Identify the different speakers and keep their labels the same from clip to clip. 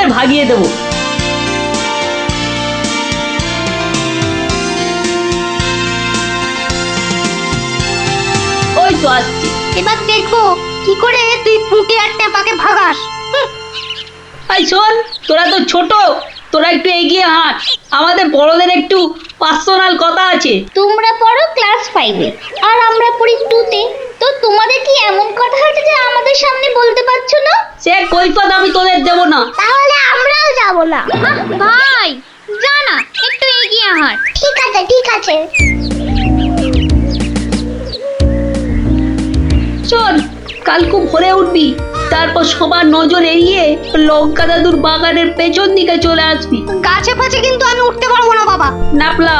Speaker 1: তোদের ভাগিয়ে দেবো। ওই তো আসছি।
Speaker 2: এবার দেখবো কি করে তুই পুঁটি আর টেপাকে ভাগাস।
Speaker 1: এই শোন, তোরা তো ছোট, তোরা একটু এগিয়ে হাঁট, আমাদের বড়দের একটু পার্সোনাল কথা আছে।
Speaker 2: তোমরা পড়ো ক্লাস 5-এ আর আমরা পড়ি 2-তে, তো তোমাদের কি এমন কথা আছে যে আমাদের সামনে বলতে পারছো না?
Speaker 1: সে কৈফিয়ত আমি তোদের দেবো না।
Speaker 2: তাহলে আমরাও যাব না। ভাই যা না, একটু এগিয়ে হাঁট। ঠিক আছে ঠিক আছে।
Speaker 1: শোন, কাল খুব ভোরে উঠবি, তারপর সবার নজর এড়িয়ে লঙ্কা দাদুর বাগানের পেছন দিকে চলে আসবি।
Speaker 2: গাছে ফাছে কিন্তু আমি উঠতে পারবো না বাবা।
Speaker 1: নাপলা,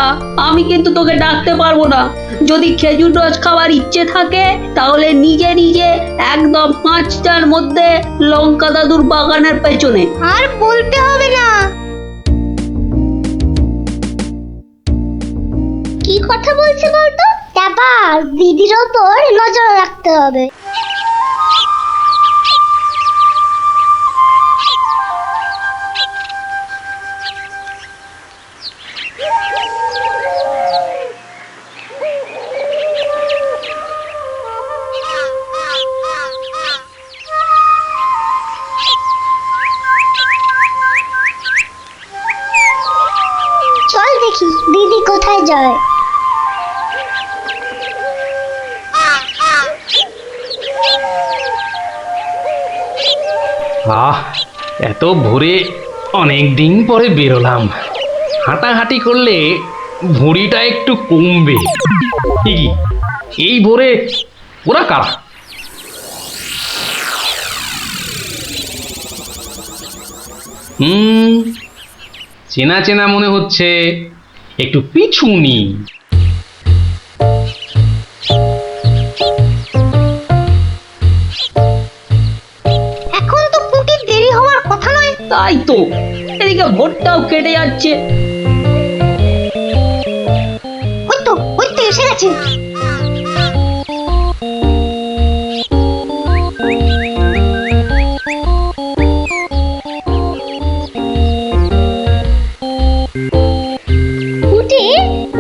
Speaker 1: আমি কিন্তু তোকে ডাকতে পারবো না। যদি খেজুর রস খাওয়ার ইচ্ছে থাকে তাহলে নিজে নিজে একদম 5টার মধ্যে লঙ্কা দাদুর বাগানের পেছনে।
Speaker 2: আর বলতে হবে না। কি কথা বলছে বলতো? তারপর দিদির ওপর নজর রাখতে হবে। চল দেখি দিদি কোথায় যায়।
Speaker 3: এত ভোরে অনেক দিন পরে বেরোলাম। হাঁটাহাঁটি করলে ভুঁড়িটা একটু কমবে। এই ভোরে ওরা কারা? চেনা চেনা মনে হচ্ছে, একটু পিছু নি।
Speaker 2: এখন তো পুঁটির দেরি হওয়ার কথা নয়।
Speaker 1: তাই তো, এদিকে ভোরটাও কেটে যাচ্ছে।
Speaker 2: ওই তো এসে গেছে।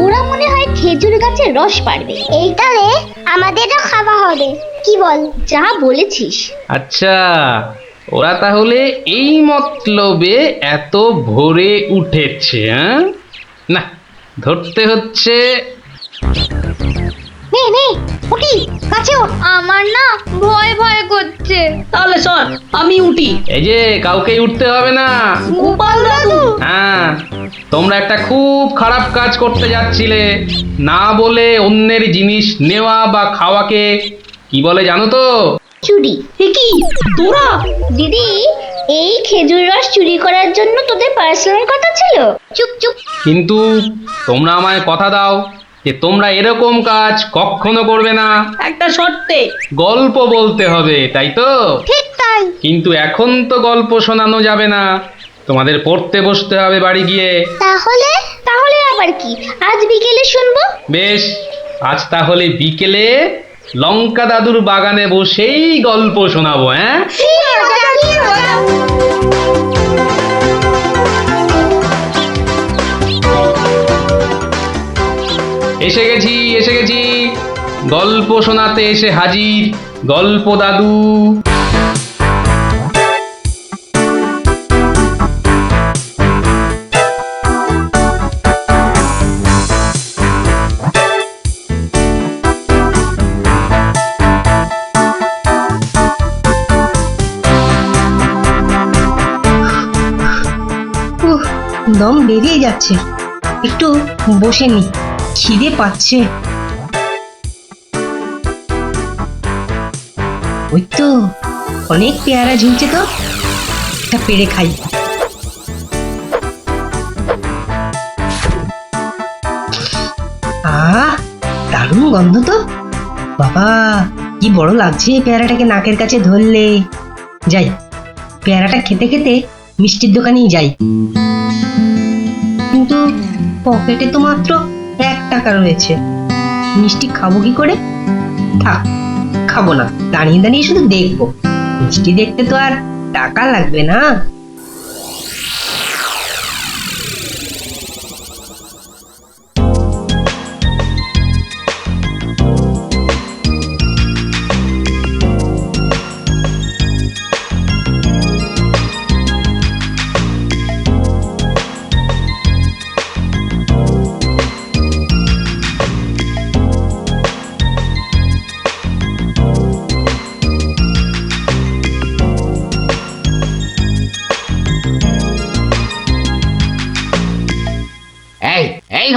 Speaker 2: ওরা মনে হয় খেজুর গাছের রস পাড়বে। এইটারে আমাদেরও খাওয়া হবে। কি বল? যা বলেছিস।
Speaker 3: আচ্ছা, ওরা তাহলে এই মতলবে এত ভোরে উঠেছে। না, ধরতে হচ্ছে।
Speaker 2: নে পুঁটি কাছে ওঠ। আমার না ভয় ভয় করছে।
Speaker 1: তাহলে শোন, আমি উঠি।
Speaker 3: এই যে, কাউকেই উঠতে হবে না।
Speaker 1: গোপাল দাদু,
Speaker 3: হ্যাঁ, তোমরা একটা খুব খারাপ কাজ করতে যাচ্ছিলে। না বলে অন্যের জিনিস নেওয়া বা খাওয়াকে কি বলে জানো তো?
Speaker 2: চুরি।
Speaker 1: কি তোরা?
Speaker 2: দিদি, এই খেজুর রস চুরি করার জন্য তোদের পার্সোনাল কথা ছিল? চুপ চুপ।
Speaker 3: কিন্তু তোমরা আমায় কথা দাও যে তোমরা এরকম কাজ কখনো করবে না।
Speaker 1: একটা শর্তে।
Speaker 3: গল্প বলতে হবে, তাই তো?
Speaker 2: ঠিক তাই।
Speaker 3: কিন্তু এখন তো গল্প শোনানো যাবে না, তোমাদের পড়তে বসতে হবে বাড়ি গিয়ে।
Speaker 2: তাহলে তাহলে আবার কি? আজ বিকেলে শুনবো।
Speaker 3: বেশ, আজ তাহলে বিকেলে লঙ্কা দাদুর বাগানে বসেই গল্প শোনাবো। এসে গেছি, গল্প শোনাতে এসে হাজির গল্প দাদু।
Speaker 4: দম বেরিয়ে যাচ্ছে, একটু বসে নি, খিদে পাচ্ছে। ওই তো অনেক পেয়ারা ঝুলছে, তো একটা পেড়ে খাই। দারুণ গন্ধ তো। বাবা, কি বড় লাগছে পেয়ারাটাকে নাকের কাছে ধরলে। যাই, পেয়ারাটা খেতে খেতে মিষ্টির দোকানেই যাই। কিন্তু পকেটে তো মাত্র 1 টাকা রয়েছে, মিষ্টি খাবো কি করে? থাক, খাবো না, দাঁড়িয়ে দাঁড়িয়ে শুধু দেখবো। মিষ্টি দেখতে তো আর টাকা লাগবে না।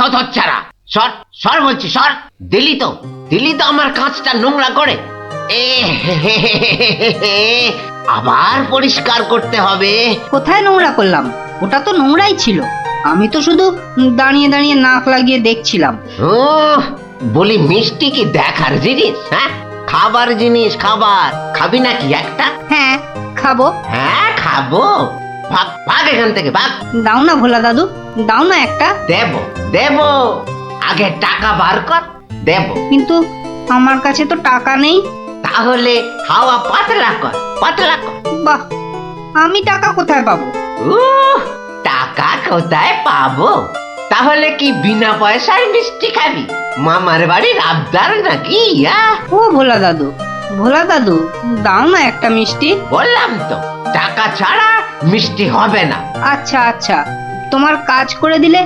Speaker 5: হতচ্ছাড়া, সর সর বলছি, সর। দিলি তো আমার কাঁচটা নোংরা করে। এ আবার পরিষ্কার করতে হবে।
Speaker 6: কোথায় নোংরা করলাম? ওটা তো নোংরাই ছিল। আমি তো শুধু দাঁড়িয়ে দাঁড়িয়ে নাক লাগিয়ে দেখছিলাম।
Speaker 5: ও বলি, মিষ্টি কি দেখার জিনিস? হ্যাঁ, খাবার জিনিস। খাবার খাবি নাকি একটা?
Speaker 6: হ্যাঁ, খাবো।
Speaker 5: হ্যাঁ খাবো। ভাগ ভাগ এখান থেকে, ভাগ।
Speaker 6: দাও না ভোলা দাদু, দাও না একটা।
Speaker 5: দেব দেব, আগে টাকা বার কর, দেব।
Speaker 6: কিন্তু আমার কাছে তো টাকা নেই।
Speaker 5: তাহলে হাওয়া পাতলা কর, পাতলা কর।
Speaker 6: বাহ, আমি টাকা কোথায় পাবো?
Speaker 5: টাকা কোথায় পাবো? তাহলে কি বিনা পয়সায় মিষ্টি খাবি? মামার বাড়ির আবদার নাকি?
Speaker 6: ও ভোলা দাদু, ভোলা দাদু, দাও না একটা মিষ্টি।
Speaker 5: বললাম তো, টাকা ছাড়া মিষ্টি হবে না।
Speaker 6: আচ্ছা আচ্ছা, তোমার কাজ করে দিলে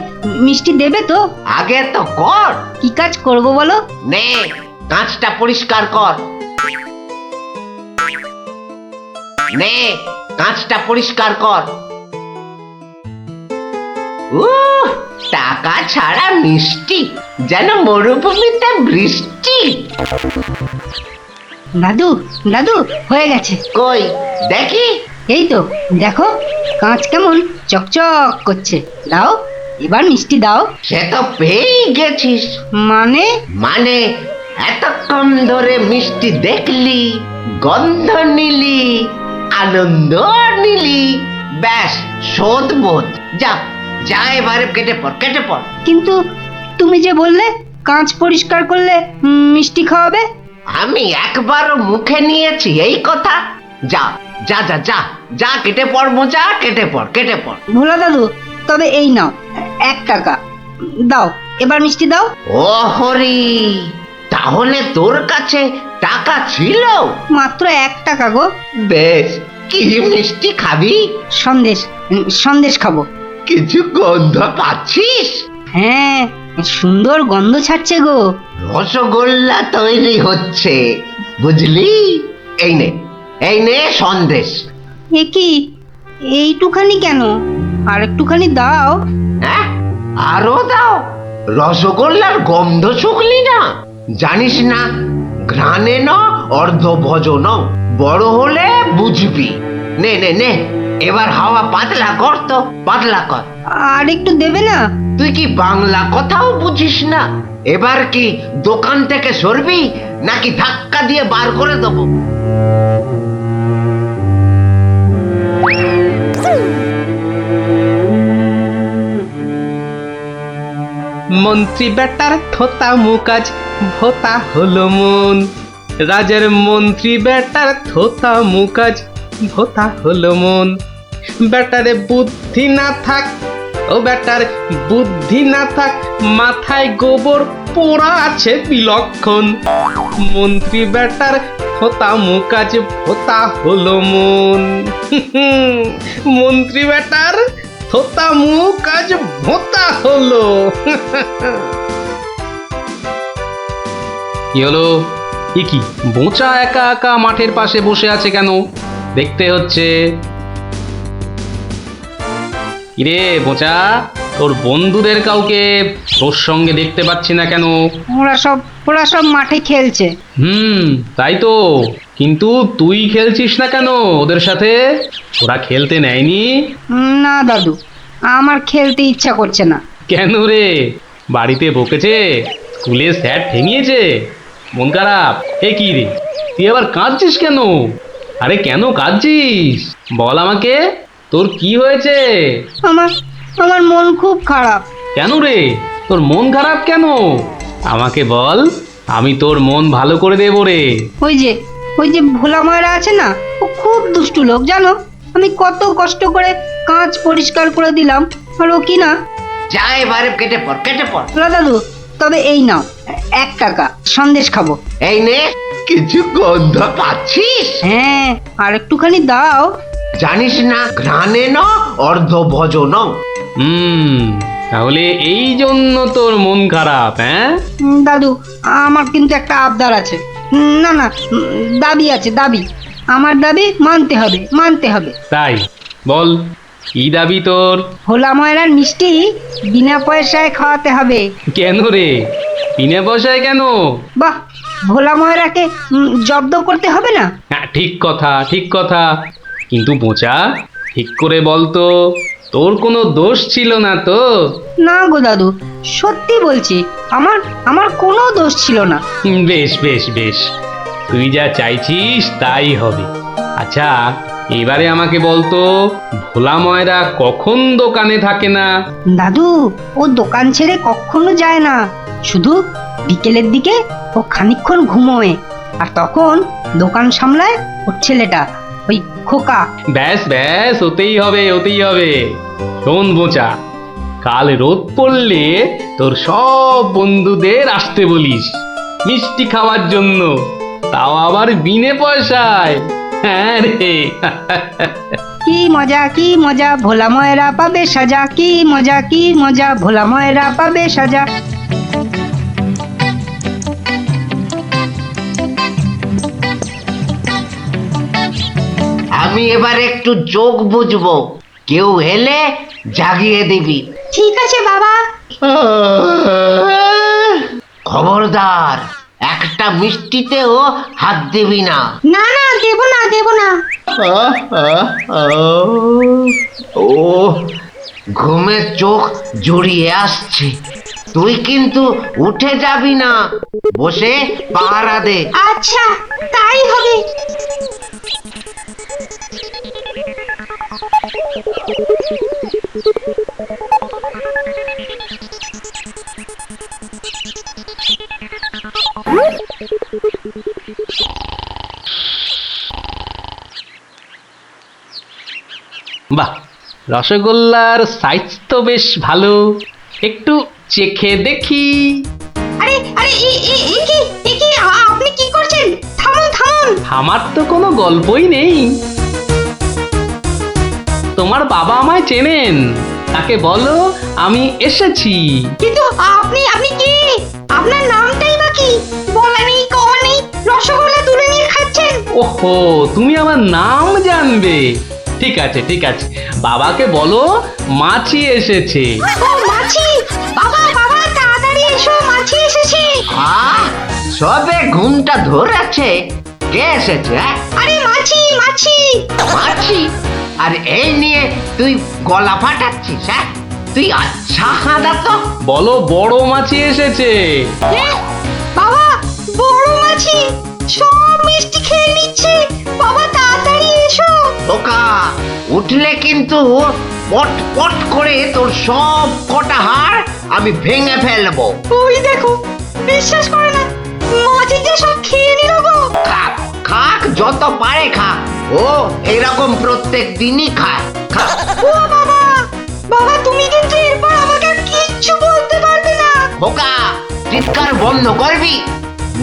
Speaker 6: মিষ্টি দেবে তো?
Speaker 5: আগে তো কর।
Speaker 6: কি কাজ করব বলো?
Speaker 5: নে, কাঁচটা পরিষ্কার কর। নে, কাঁচটা পরিষ্কার কর। টাকা ছাড়া মিষ্টি যেন মরুভূমিতে বৃষ্টি।
Speaker 6: দাদু দাদু, হয়ে গেছে।
Speaker 5: কই দেখি।
Speaker 6: এই তো দেখো, কাঁচ কেমন চকচক করছে। দাও, এবার মিষ্টি দাও।
Speaker 5: সে তো পেয়েই গেছিস।
Speaker 6: মানে?
Speaker 5: মানে এতক্ষণ ধরে মিষ্টি দেখলি, গন্ধ নিলি, আনন্দ নিলি, ব্যাস শোধ বোধ। যা যা, এবারে কেটে পড়, কেটে পড়।
Speaker 6: কিন্তু তুমি যে বললে কাঁচ পরিষ্কার করলে মিষ্টি খাওয়াবে।
Speaker 5: আমি একবারও মুখে নিয়েছি এই কথা? যা যা যা যা যা, কেটে পড় মোজা, কেটে পড়, কেটে পড়।
Speaker 6: ভোলা দাদু, তবে এই নাও 1 টাকা। দাও, এবার মিষ্টি দাও।
Speaker 5: ও হরি, তাহলে তোর কাছে টাকা ছিল?
Speaker 6: মাত্র 1 টাকা গো।
Speaker 5: বেশ, কি মিষ্টি খাবি?
Speaker 6: সন্দেশ, সন্দেশ খাবো।
Speaker 5: কিছু গন্ধ পাচ্ছিস?
Speaker 6: হ্যাঁ, সুন্দর গন্ধ ছাড়ছে গো।
Speaker 5: রসগোল্লা তৈরি হচ্ছে, বুঝলি? এই নে, এই নে সন্দেশ।
Speaker 6: এ কি, এইটুখানি কেন? আর একটুখানি দাও।
Speaker 5: হ্যাঁ, আরো দাও। রসগোল্লার গন্ধ শুকলি না? জানিস না, ঘ্রাণে ন অর্ধ ভজন, বড় হলে বুঝবি। নে নে নে, এবার হাওয়া পাতলা কর তো, পাতলা কর।
Speaker 6: আর একটু দেবে না?
Speaker 5: তুই কি বাংলা কথাও বুঝিস না? এবার কি দোকান থেকে সরবি, নাকি ধাক্কা দিয়ে বার করে দেবো?
Speaker 3: মন্ত্রী বেটার থোতা মুকাজ ভোতা হলো মন। রাজার মন্ত্রী বেটার থোতা মুকাজ ভোতা হলো মন। বেটারে বুদ্ধি না থাক, ও বেটার বুদ্ধি না থাক, মাথায় গোবর পোড়া আছে বিলক্ষণ। মন্ত্রী বেটার থোতা মুকাজ ভোতা হলো মন। মন্ত্রী বেটার থোতা মুখ আজ ভোতা হলো। কি হলো? এ কি, বোঁচা একা একা মাঠের পাশে বসে আছে কেন? দেখতে হচ্ছে। কিরে বোঁচা, তোর বন্ধুদের কাউকে তোর সঙ্গে দেখতে পাচ্ছি না কেন?
Speaker 6: ওরা সব মাঠে খেলছে।
Speaker 3: তাই তো, কিন্তু তুই খেলছিস না কেন ওদের সাথে? ওরা খেলতে নেয়নি?
Speaker 6: না দাদু, আমার খেলতে ইচ্ছা করছে না।
Speaker 3: কেন রে, বাড়িতে বকেছে? স্কুলে স্যার ঠেঙিয়েছে? মন খারাপ? এ কি রে, তুই আবার কাঁদছিস কেন? আরে কেন কাঁদছিস বল আমাকে, তোর কি হয়েছে?
Speaker 6: আমার মন খুব খারাপ।
Speaker 3: কেন রে, তোর মন খারাপ কেন? আমাকে বল, আমি তোর মন ভালো করে দেবো রে।
Speaker 6: ওই যে ভোলা ময়রা আছে না, ও খুব দুষ্টু লোক জানো। আমি কত কষ্ট করে কাঁচ পরিষ্কার করে দিলাম, আর ও কি না।
Speaker 5: যা, এবারে কেটে পড়, কেটে পড়।
Speaker 6: ভোলা দাদু, তবে এই নাও 1 টাকা, সন্দেশ খাবো।
Speaker 5: এই নে, কিছু গন্ধ পাচ্ছিস?
Speaker 6: হ্যাঁ, আর একটুখানি দাও।
Speaker 5: জানিস না, ঘ্রাণে ন অর্ধ ভজন।
Speaker 3: তাহলে এই জন্য তোর মন খারাপ? হ্যাঁ
Speaker 6: দাদু, আমার কিন্তু একটা আবদার আছে। না না, দাবি আছে, দাবি। আমার দাবি মানতে হবে, মানতে হবে।
Speaker 3: তাই বল, কি দাবি তোর?
Speaker 6: ভোলা ময়রার মিষ্টি বিনা পয়সায় খাওয়াতে হবে।
Speaker 3: কেন রে, বিনা পয়সায় কেন?
Speaker 6: বাহ, ভোলা ময়রাকে জব্দ করতে হবে না?
Speaker 3: হ্যাঁ, ঠিক কথা ঠিক কথা, কিন্তু বোচা ঠিক করে বলতো, তোর কোনো দোষ ছিল না তো?
Speaker 6: না গো দাদু, সত্যি বলছি, আমার আমার কোনো দোষ ছিল না।
Speaker 3: বেশ বেশ বেশ, তুই যা চাইছিস তাই হবে। আচ্ছা, এবারে আমাকে বলতো, ভোলা ময়রা কখন দোকানে থাকে না?
Speaker 6: দাদু, ও দোকান ছেড়ে কখনো যায় না, শুধু বিকেলের দিকে ও খানিকক্ষণ ঘুমোয়, আর তখন দোকান সামলায় ওর ছেলেটা, ওই খোকা।
Speaker 3: ব্যাস ব্যাস, ওতেই হবে ওতেই হবে। শোন বোচা, কাল রোদ পড়লে তোর সব বন্ধুদের আসতে বলিস মিষ্টি খাওয়ার জন্য, তাও আবার বিনে পয়সায়। হ্যাঁ রে।
Speaker 6: কি মজা কি মজা, ভোলা ময়রা পাবে সাজা, কি মজা কি মজা, ভোলা ময়রা পাবে সাজা।
Speaker 5: আমি এবার একটু চোখ বুঝবো, কেউ এলে জাগিয়ে দিবি।
Speaker 6: ঠিক আছে বাবা।
Speaker 5: খবরদার, একটা মিষ্টিতেও হাত দিবি না।
Speaker 6: না না, দেবো না দেবো না।
Speaker 5: ও, ঘুমের চোখ জড়িয়ে আসছে। তুই কিন্তু উঠে যাবি না, বসে পাহারা দে।
Speaker 6: আচ্ছা, তাই হবে।
Speaker 3: বাহ, রসগোল্লার সাইজ তো বেশ ভালো, একটু চেখে দেখি।
Speaker 6: আরে আরে, আপনি কি করছেন? থামুন থামুন।
Speaker 3: আমার তো কোনো গল্পই নেই। তোমার বাবা আমায় চেনেন, তাকে বলো আমি এসেছি।
Speaker 6: কিন্তু আপনি আপনি কি? আপনার নামটাই বা কি? বলা নেই কওয়া নেই, রসগোল্লা তুলে নিয়ে খাচ্ছেন।
Speaker 3: ওহো, তুমি আমার নাম জানবে? ঠিক আছে ঠিক আছে, বাবাকে বলো মাছি এসেছে।
Speaker 6: ও মাছি! বাবা বাবা, তাড়াতাড়ি এসো, মাছি এসেছে।
Speaker 5: সবে ঘুমটা ধরেছে, কে এসেছে?
Speaker 6: আরে মাছি মাছি।
Speaker 5: মাছি? আর এই নিয়ে তুই গলা ফাটাচ্ছিস? হ্যাঁ, তুই আচ্ছা হাঁদা তো।
Speaker 3: বলো বড় মাছি এসেছে।
Speaker 6: বাবা, বড় মাছি সব মিষ্টি খেয়ে নিচ্ছে। বাবা তাড়াতাড়ি এসো।
Speaker 5: বোকা, উঠলে কিন্তু পট পট করে তোর সব কটা হাড় আমি ভেঙে ফেলবো।
Speaker 6: ওই দেখো, বিশ্বাস করে না, মাছি যে সব খেয়ে নিল গো।
Speaker 5: খাক খাক, যত পারে খাক, ও এরকম প্রত্যেক দিনই খায়। খা।
Speaker 6: ও বাবা, বাবা তুমি কিন্তু এরপর আমাকে আর কিচ্ছু বলতে পারবে না।
Speaker 5: বোকা, চিৎকার বন্ধ করবি,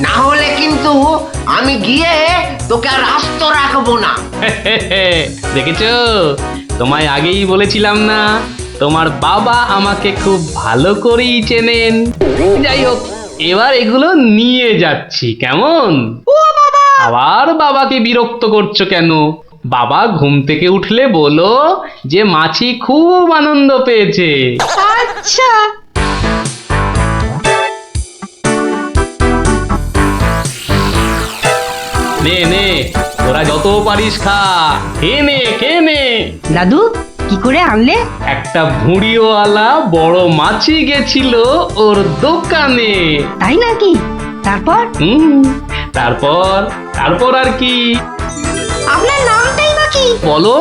Speaker 5: না হলে কিন্তু আমি গিয়ে তোকে আর আস্ত রাখবো না।
Speaker 3: দেখেছো, তোমায় আগেই বলেছিলাম না, তোমার বাবা আমাকে খুব ভালো করেই চেনেন। যাই হোক, এবার এগুলো নিয়ে যাচ্ছি, কেমন? আবার বাবাকে বিরক্ত করছো কেন? বাবা ঘুম থেকে উঠলে বলো যে মাছি খুব আনন্দ পেয়েছে।
Speaker 6: আচ্ছা।
Speaker 3: নে নে, তোরা যত পারিস খা, খেয়ে নে খেয়ে নে।
Speaker 6: দাদু, কি করে আনলে?
Speaker 3: একটা ভুঁড়িওয়ালা বড় মাছি গেছিল ওর দোকানে।
Speaker 6: তাই নাকি? তারপর?
Speaker 3: তারপর তারপর আর কি?
Speaker 6: আপনার নামটাই বা কি?
Speaker 3: বলো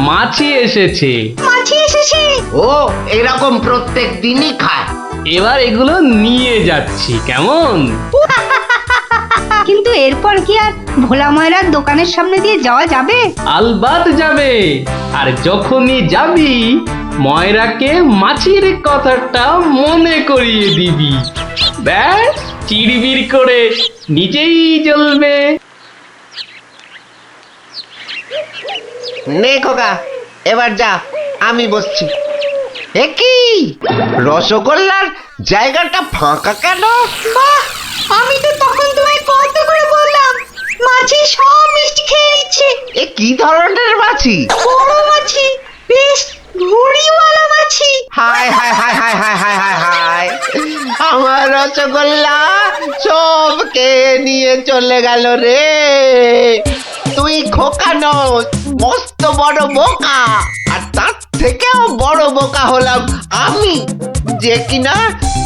Speaker 3: মাছি এসেছে।
Speaker 6: মাছি এসেছে।
Speaker 5: ও এরকম প্রত্যেক দিনই খায়।
Speaker 3: এবার এগুলো নিয়ে যাচ্ছি, কেমন?
Speaker 6: কিন্তু এরপর কি আর ভোলা ময়রার দোকানের সামনে দিয়ে যাওয়া যাবে?
Speaker 3: আলবাত যাবে, আর যখনই যাবি ময়রাকে মাছির কথাটা মনে করিয়ে দিবি, ব্যাস চিড়বির করে নিজেই জ্বলবে।
Speaker 5: নে খোকা, এবার যা, আমি বসছি। এ কি, রসগোল্লার জায়গাটা ফাঁকা কেন?
Speaker 6: আমি তো তখন তোমায় কত করে বললাম, মাছি সব মিষ্টি খেয়ে নিচ্ছে।
Speaker 5: এ কি ধরনের মাছি?
Speaker 6: বড় মাছি, বেশ
Speaker 5: রসগোল্লা সবকে নিয়ে চলে গেল রে। তুই খোকানো মস্ত বড় বোকা, আর তার থেকেও বড় বোকা হলাম আমি, যে কিনা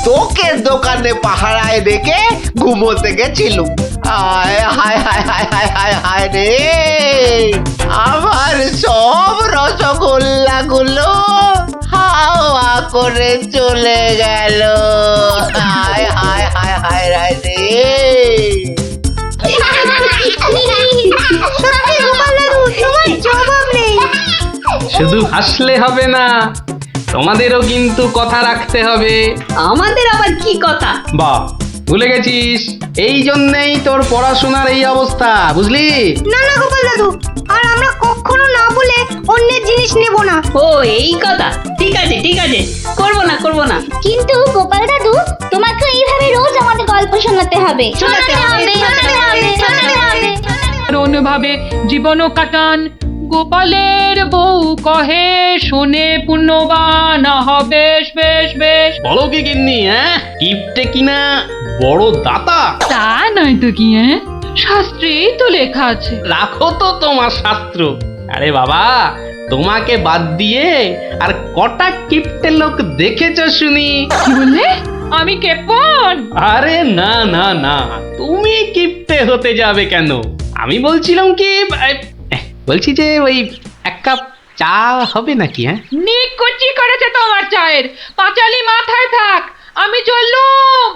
Speaker 5: তোকে দোকানে পাহারায় রেখে ঘুমোতে গেছিলুম। হায় হায় হায় হায় হায় হায় হায় রে, আমার সব রসগোল্লা গুলো হাওয়া করে চলে গেল। হায় হায় হায় হায় হায় রে।
Speaker 2: তোমার জবাব নেই।
Speaker 3: শুধু হাসলে হবে না, তোমাদেরও কিন্তু কথা রাখতে হবে।
Speaker 1: আমাদের আবার কি কথা?
Speaker 3: বাহ, ভুলে গেছিস? এই জন্যেই তোর পড়াশোনার এই অবস্থা, বুঝলি?
Speaker 6: না না গোপাল দাদু, আর আমরা কখনো না বলে অন্যের জিনিস নেব না।
Speaker 1: ও এই কথা, ঠিক আছে ঠিক আছে, করবো না করবো না।
Speaker 2: কিন্তু গোপাল দাদু, তোমাকে এইভাবে রোজ আমাদের গল্প শোনাতে হবে।
Speaker 1: শোনাতে হবে, শোনাতে হবে, শোনাতে হবে।
Speaker 7: অন্যভাবে জীবনও কাটান। গোপালের বউ কহে শোনে পুণ্যবান হবে। বেশ বেশ,
Speaker 3: বলো কি গিন্নি, হ্যাঁ? কিপটে কিনা বড় দাতা।
Speaker 7: তা নয় তো কি, হ্যাঁ, শাস্ত্রেই তো লেখা আছে।
Speaker 3: রাখো তো তোমার শাস্ত্র। আরে বাবা, তোমাকে বাদ দিয়ে আর কটা কিপটে লোক দেখেছ শুনি?
Speaker 7: কি বললে? আমি কেপন?
Speaker 3: আরে না না না, তুমি কিপটে হতে যাবে কেন? আমি বলছিলাম কি, বলছি যে ওই এক কাপ চা হবে নাকি? হ্যাঁ,
Speaker 7: নিকুচি করেছে তোমার চায়ের পাঁচালি, মাথায় থাক। আমি চললুম।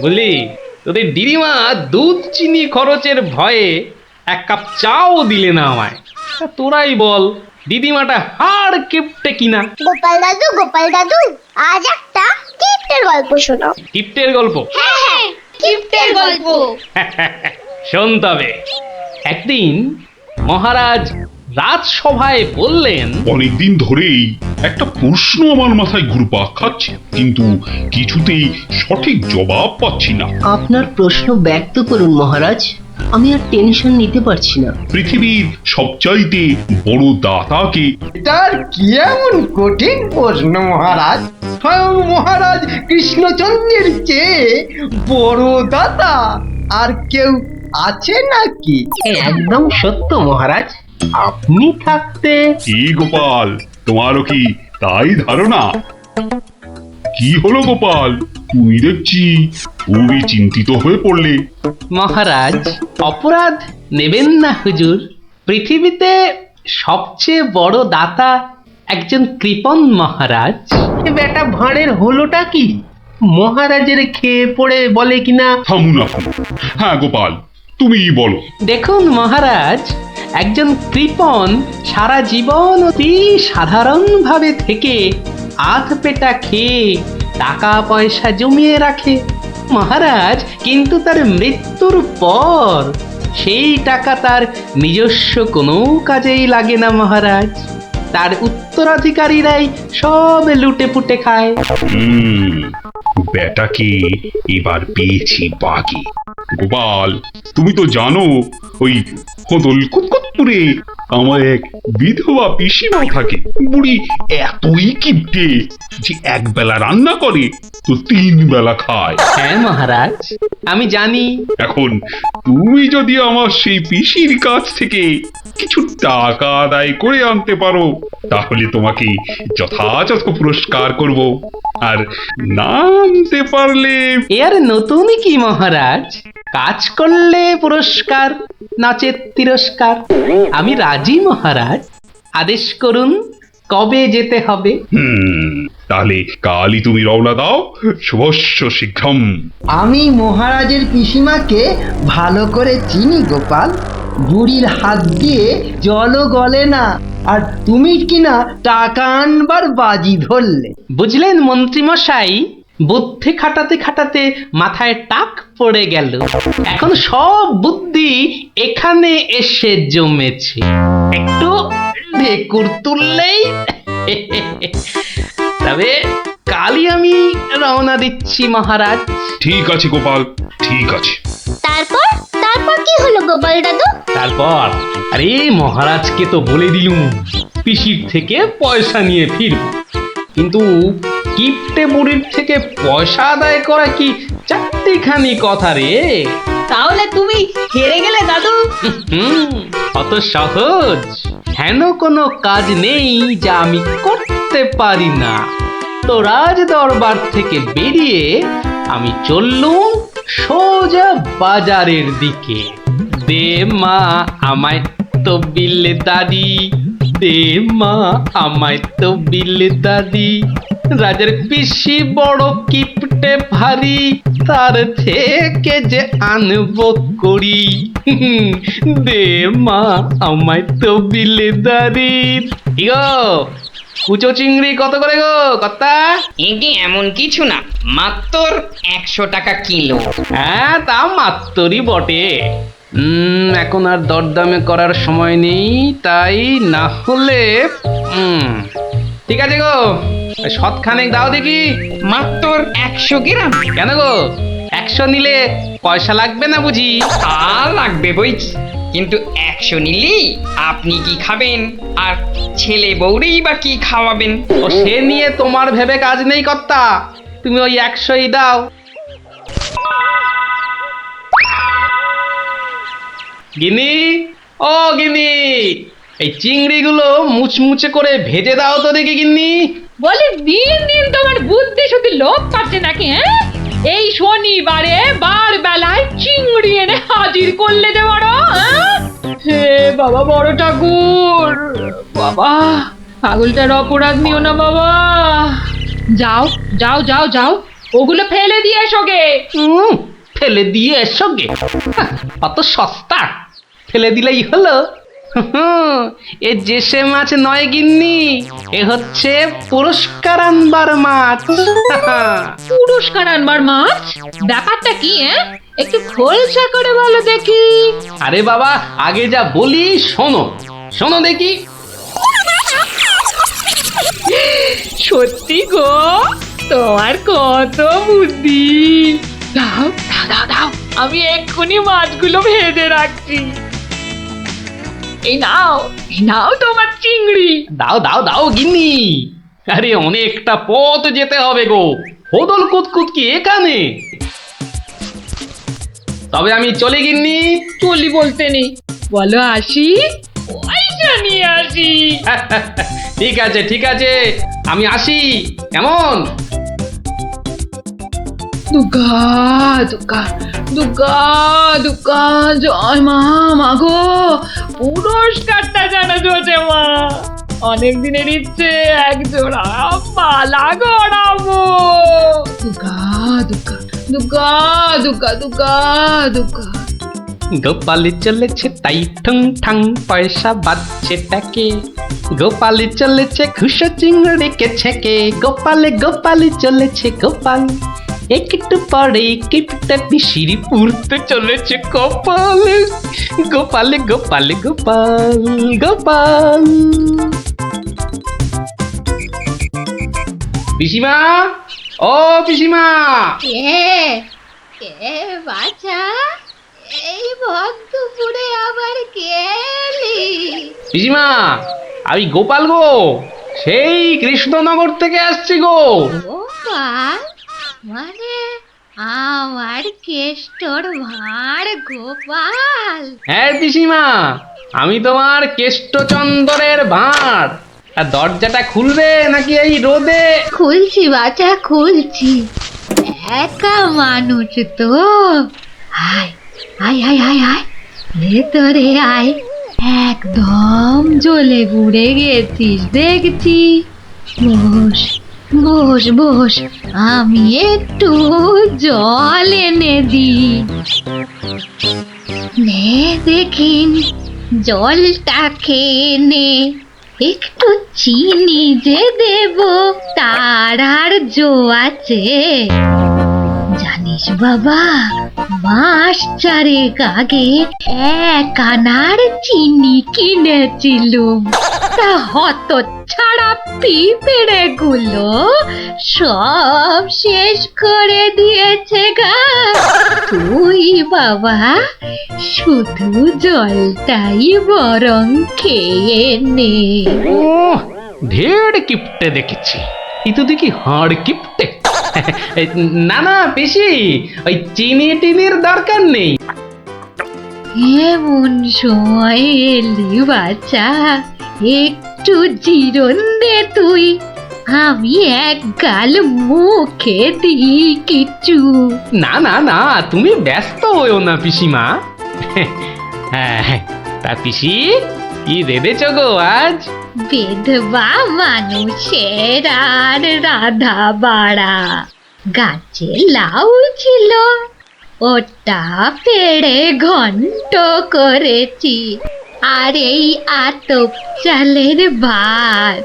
Speaker 3: বলি, তোদের দিদিমা দুধ চিনি খরচের ভয়ে এক কাপ চাও দিলে না আমায়। তা তোরাই বল, দিদিমাটা হাড় কিপটে কিনা?
Speaker 2: গোপাল দাদু, আজ একটা কিপ্টের গল্প শোনাও।
Speaker 3: কিপটের গল্প?
Speaker 2: হ্যাঁ, কিপ্টের গল্প।
Speaker 3: শোন তবে। একদিন মহারাজ রাজসভায় বললেন,
Speaker 8: অনেকদিন ধরেই একটা প্রশ্ন আমার মাথায় ঘুরপাক খাচ্ছে, কিন্তু কিছুতেই সঠিক জবাব পাচ্ছি না।
Speaker 4: আপনার প্রশ্ন ব্যক্ত করুন মহারাজ, আমি আর টেনশন নিতে পারছি না।
Speaker 8: পৃথিবীর সবচাইতে বড় দাতাকে?
Speaker 9: এটার কি এমন কঠিন প্রশ্ন মহারাজ? স্বয়ং মহারাজ কৃষ্ণচন্দ্রের চেয়ে বড় দাতা আর কেউ আছে নাকি?
Speaker 4: একদম সত্য মহারাজ, আপনি থাকতে।
Speaker 8: কি গোপাল, তোমারও কি তাই ধারণা? কি হলো গোপাল, তুমি দেখছি খুবই চিন্তিত হয়ে পড়লে।
Speaker 3: মহারাজ অপরাধ নেবেন না হুজুর, পৃথিবীতে সবচেয়ে বড় দাতা একজন কৃপণ মহারাজ।
Speaker 4: বেটা ভাঁড়ের হলোটা কি? মহারাজের খেয়ে পড়ে বলে কিনা।
Speaker 8: থামুন আপনি। হ্যাঁ গোপাল, তুমিই বলো।
Speaker 3: দেখুন মহারাজ, একজন কৃপণ সারা জীবন অতি সাধারণভাবে থেকে আধ পেটা খেয়ে টাকা পয়সা জমিয়ে রাখে মহারাজ, কিন্তু তার মৃত্যুর পর সেই টাকা তার নিজস্ব কোনো কাজেই লাগে না মহারাজ। তার উত্তরাধিকারীরাই সব লুটে পুটে খায়।
Speaker 8: বেটাকে এবার পেয়েছি বাকি। গোপাল, তুমি তো জানো ওই হদল কুতকুতপুরে আমার এক বিধবা পিসিমা থাকে। বুড়ি এতই কিপটে যে এক বেলা রান্না করে তো 3 বেলা খায়।
Speaker 3: হ্যাঁ মহারাজ, আমি জানি।
Speaker 8: এখন তুমি যদি আমার সেই পিসির কাছ থেকে কিছু টাকা আদায় করে আনতে পারো, তাহলে তোমাকে যথাযথ পুরস্কার করব। আর না আনতে পারলে?
Speaker 3: এর নতুন কি মহারাজ, কাজ করলে পুরস্কার, নচেৎ তিরস্কার। আমি রাজি মহারাজ, আদেশ করুন কবে যেতে হবে।
Speaker 8: তাহলে কালই তুমি রওনা দাও, শুভস্য শীঘ্রম।
Speaker 9: আমি মহারাজের পিসিমাকে ভালো করে চিনি গোপাল, বুড়ির হাত দিয়ে জলও গলে না, আর তুমি কিনা টাকা আনবার বাজি ধরলে।
Speaker 3: বুঝলেন মন্ত্রীমশাই, বুদ্ধি খাটাতে খাটাতে মাথায় টাক পড়ে গেল। এখন সব বুদ্ধি এখানে এসে জমেছে, একটু ঢেকুর তুললেই। তবে কালই আমি রওনা দিচ্ছি মহারাজ।
Speaker 8: ঠিক আছে গোপাল, ঠিক আছে।
Speaker 2: তারপর তারপর কি হলো গোপাল দাদু?
Speaker 3: তারপর আরে মহারাজকে তো বলে দিলুম পিসির থেকে পয়সা নিয়ে ফিরব, কিন্তু কিপটে বুড়ির থেকে পয়সা আদায় করা কি চারটিখানি কথা রে?
Speaker 1: তাহলে তুমি হেরে গেলে দাদু।
Speaker 3: অত সহজ হেন কোনো কাজ নেই যা আমি করতে পারি না। তো রাজ দরবার থেকে বেরিয়ে আমি চললুম সোজা বাজারের দিকে। দে মা আমায় তো বিলেদারি, দে মা আমায় তো বিলেদারি। রাজার পিসি বড় কিপটে ভারী, তার থেকে যে আনবো করি। দে মা আমায় তো বিলেদারি। ইগো কুচো চিংড়ি কত করে গো কর্তা?
Speaker 10: এটি এমন কিছু না, মাত্র 100 টাকা কিলো।
Speaker 3: হ্যাঁ তা মাত্রই বটে। এখন আর দরদামে করার সময় নেই, তাই না হলে ঠিক আছে গো, শতখানেক দাও দেখি।
Speaker 10: মাত্র 100 গ্রাম।
Speaker 3: কেন গো, 100 নিলে পয়সা লাগবে না বুঝি?
Speaker 10: তা লাগবে বইছি, কিন্তু 100 নিলি আপনি কি খাবেন আর ছেলে বউরেই বা কি খাওয়াবেন?
Speaker 3: ও সে নিয়ে তোমার ভেবে কাজ নেই কর্তা, তুমি ওই 100ই দাও। গিনি, ও গিনি, এই চিংড়িগুলো মুচমুচে করে ভেজে দাও তো দেখি গিন্নি।
Speaker 7: বলি দিন দিন তোমার বুদ্ধি শুধু লোপ পাচ্ছে নাকি? হ্যাঁ, এই শনিবারে বার বেলায় চিংড়ি এনে হাজির করলে যে বড়। হে বাবা বড় ঠাকুর, বাবা পাগলটার অপরাধ নিও না বাবা। যাও যাও যাও যাও, ওগুলো ফেলে দিয়ে এসো গে।
Speaker 3: ফেলে দিয়ে এসো গে? অত সস্তা, ফেলে দিলেই হলো। এ যে সে মাছ নয় গিন্নি, এ হচ্ছে পুরস্কার আনবার মাছ।
Speaker 7: পুরস্কার আনবার মাছ? ব্যাপারটা কি? একটু খোলসা করে বলো দেখি।
Speaker 3: আরে বাবা, আগে যা বলি শোনো, শোনো দেখি।
Speaker 7: সত্যি গো, তোমার কত বুদ্ধি। দাও দাও দাও দাও, আমি এক্ষুনি মাছগুলো ভেজে রাখছি। এই নাও, এই নাও তোমার চিংড়ি।
Speaker 3: দাও দাও দাও গিন্নি। আরে অনেকটা পথ যেতে হবে গো, হোদল কুতকুত কি এখানে? তবে আমি চলে গিন্নি।
Speaker 7: চলি বলতে নেই, বলো আসি, পয়সা নিয়ে আসি।
Speaker 3: ঠিক আছে ঠিক আছে, আমি আসি, কেমন?
Speaker 7: দুর্গা দুর্গা দুর্গা দুর্গা, জয় মা। মাগো, পুরস্কারটা যেন জোটে মা। অনেক দিনের ইচ্ছে, এক জোড়া মালা গড়াবো। দুর্গা দুর্গা দুর্গা দুর্গা দুর্গা দুর্গা।
Speaker 3: গোপালি চলেছে তাই ঠুং ঠাং, পয়সা বাজছে টাকে। গোপালি চলেছে খুশো চিংড়িকে ছেকে। গোপালে গোপালি চলেছে গোপাল, একটু পরে কিপটা পিসির পুরতে চলেছে কপাল। গোপালে গোপালে গোপাল গোপাল। পিসিমা, ও পিসিমা।
Speaker 2: কে বাছা, এই ভক্তপুরে আবার কে এলি?
Speaker 3: পিসিমা, আমি গোপাল গো, সেই কৃষ্ণনগর থেকে আসছি গো।
Speaker 2: গোপাল মানে আমার কেষ্টর ভাঁড় গোপাল?
Speaker 3: হ্যাঁ পিসিমা, আমি তোমার কেষ্টচন্দরের ভাঁড়। আর দরজাটা খুলবে নাকি এই রোদে?
Speaker 2: খুলছি বাছা, খুলছি। একা মানুষ তো, আয় আয় আয় আয় আয়, ভেতরে আয়। একদম জ্বলে পুড়ে গেছিস দেখছি। বস বস বস, আমি একটু জল এনে দিই। নে দেখিন, জলটা খেয়ে নে। একটু চিনি যে দেব, তার আর জো আছে? জানিস বাবা, মাস চারেক আগে 1 আনার চিনি কিনেছিলুম। তা হত ছাড়া পিঁপড়ে গুলো সব শেষ করে দিয়েছে গা। তুই বাবা শুধু জলটাই বরং খেয়ে নে।
Speaker 3: ঢের কিপটে দেখেছি, এই তো দেখি হাড় কিপটে। না না পিসি, ওই চিনি টিনির দরকার নেই।
Speaker 7: এমন সময় এলি বাচ্চা, একটু জিরন দে তুই, আমি এক গাল মুখে দিই কিছু।
Speaker 3: না না না, তুমি ব্যস্ত হয়েও না পিসিমা। হ্যাঁ, তা পিসি কি রেঁধেছ গো আজ?
Speaker 7: বিধবা মানুষের আর রাধা বাড়া, গাছে লাউ ছিল, ওটা পেড়ে ঘন্ট করেছি, আর এই আতপ চালের ভাত।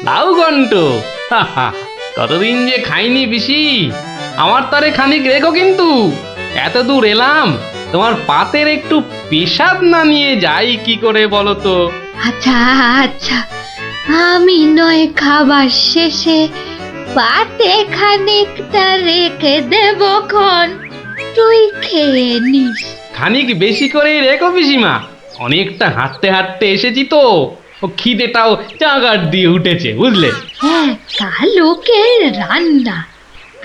Speaker 3: লাউ ঘন্ট, কতদিন যে খাইনি পিসি। আমার তারে খানিক রেখো কিন্তু। এত দূর এলাম, তোমার পাতের একটু পেশাব না নিয়ে যাই কি করে বলো তো?
Speaker 7: আচ্ছা আচ্ছা, আমি নয় খাবার শেষে পাতে খানিকটা রেখে দেব খন, তুই খেয়ে নিস।
Speaker 3: খানিক বেশি করে রেখো পিসিমা, অনেকটা হাঁটতে হাঁটতে এসেছি তো, ও খিদেটাও চাগার দিয়ে উঠেছে বুঝলে।
Speaker 7: একা লোকের রান্না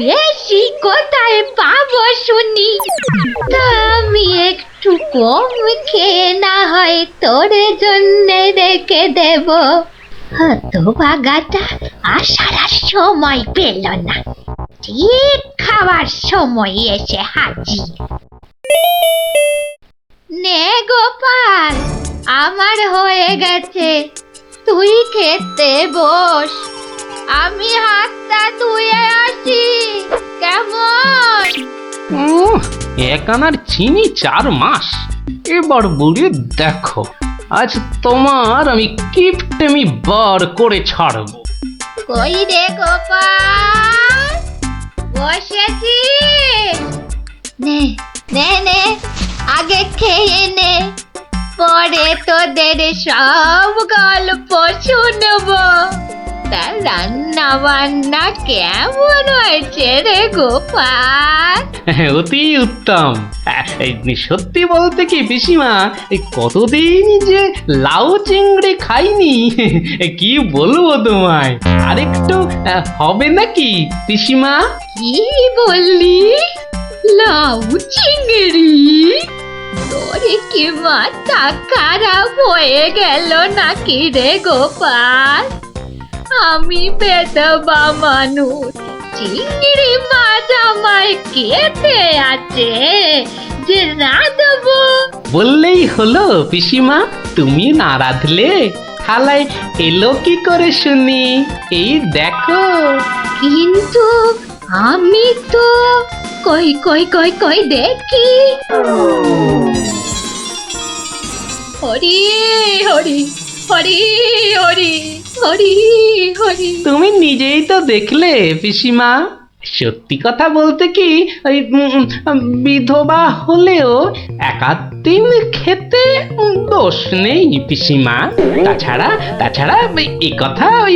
Speaker 7: বেশি কোথায় পাবো শুনি? তা আমি একটু কম খেয়ে না হয় তোর জন্য রেখে দেব। হতভাগাটা আসার আর সময় পেল না, ঠিক খাবার সময় এসে হাজির। নে গোপাল, আমার হয়ে গেছে, তুই খেতে বস, আমি হাতটা ধুয়ে আসি, কেমন?
Speaker 3: এক আনার চিনি 4 মাস, এবার বলে দেখো আজ তোমার আমি কিপটেমি বার করে ছাড়বো।
Speaker 7: কই রে গোপাল, বসেছি? নে নে নে, আগে খেয়ে নে, পরে তোদের সব গল্প শুনবো। তা রান্না বান্না কেমন হয়েছে রে গোপাল?
Speaker 3: অতি উত্তম। সত্যি বলতে কি পিসিমা, এই কতদিন যে লাউ চিংড়ি খাইনি, কি বলবো তোমায়। আরেকটু হবে নাকি পিসিমা?
Speaker 7: কি বললি? লাউ চিংড়ি? তোরে কি মাথা খারাপ হয়ে গেল নাকি রে গোপাল? আমি বেদবা মানুষ, চিংড়ি মাছ আমায় খেতে আছে যে রাঁধবো?
Speaker 3: বললেই হলো পিসিমা, তুমি না রাঁধলে থালায় এলো কি করে শুনি? এই দেখো।
Speaker 7: কিন্তু আমি তো কই কই কই কই দেখি। হরি হরি হরি হরি হরি হরি।
Speaker 3: তুমি নিজেই তো দেখলে পিসিমা। সত্যি কথা বলতে কি, ওই বিধবা হলেও একাদিন খেতে দোষ নেই পিসিমা। তাছাড়া এই কথা ওই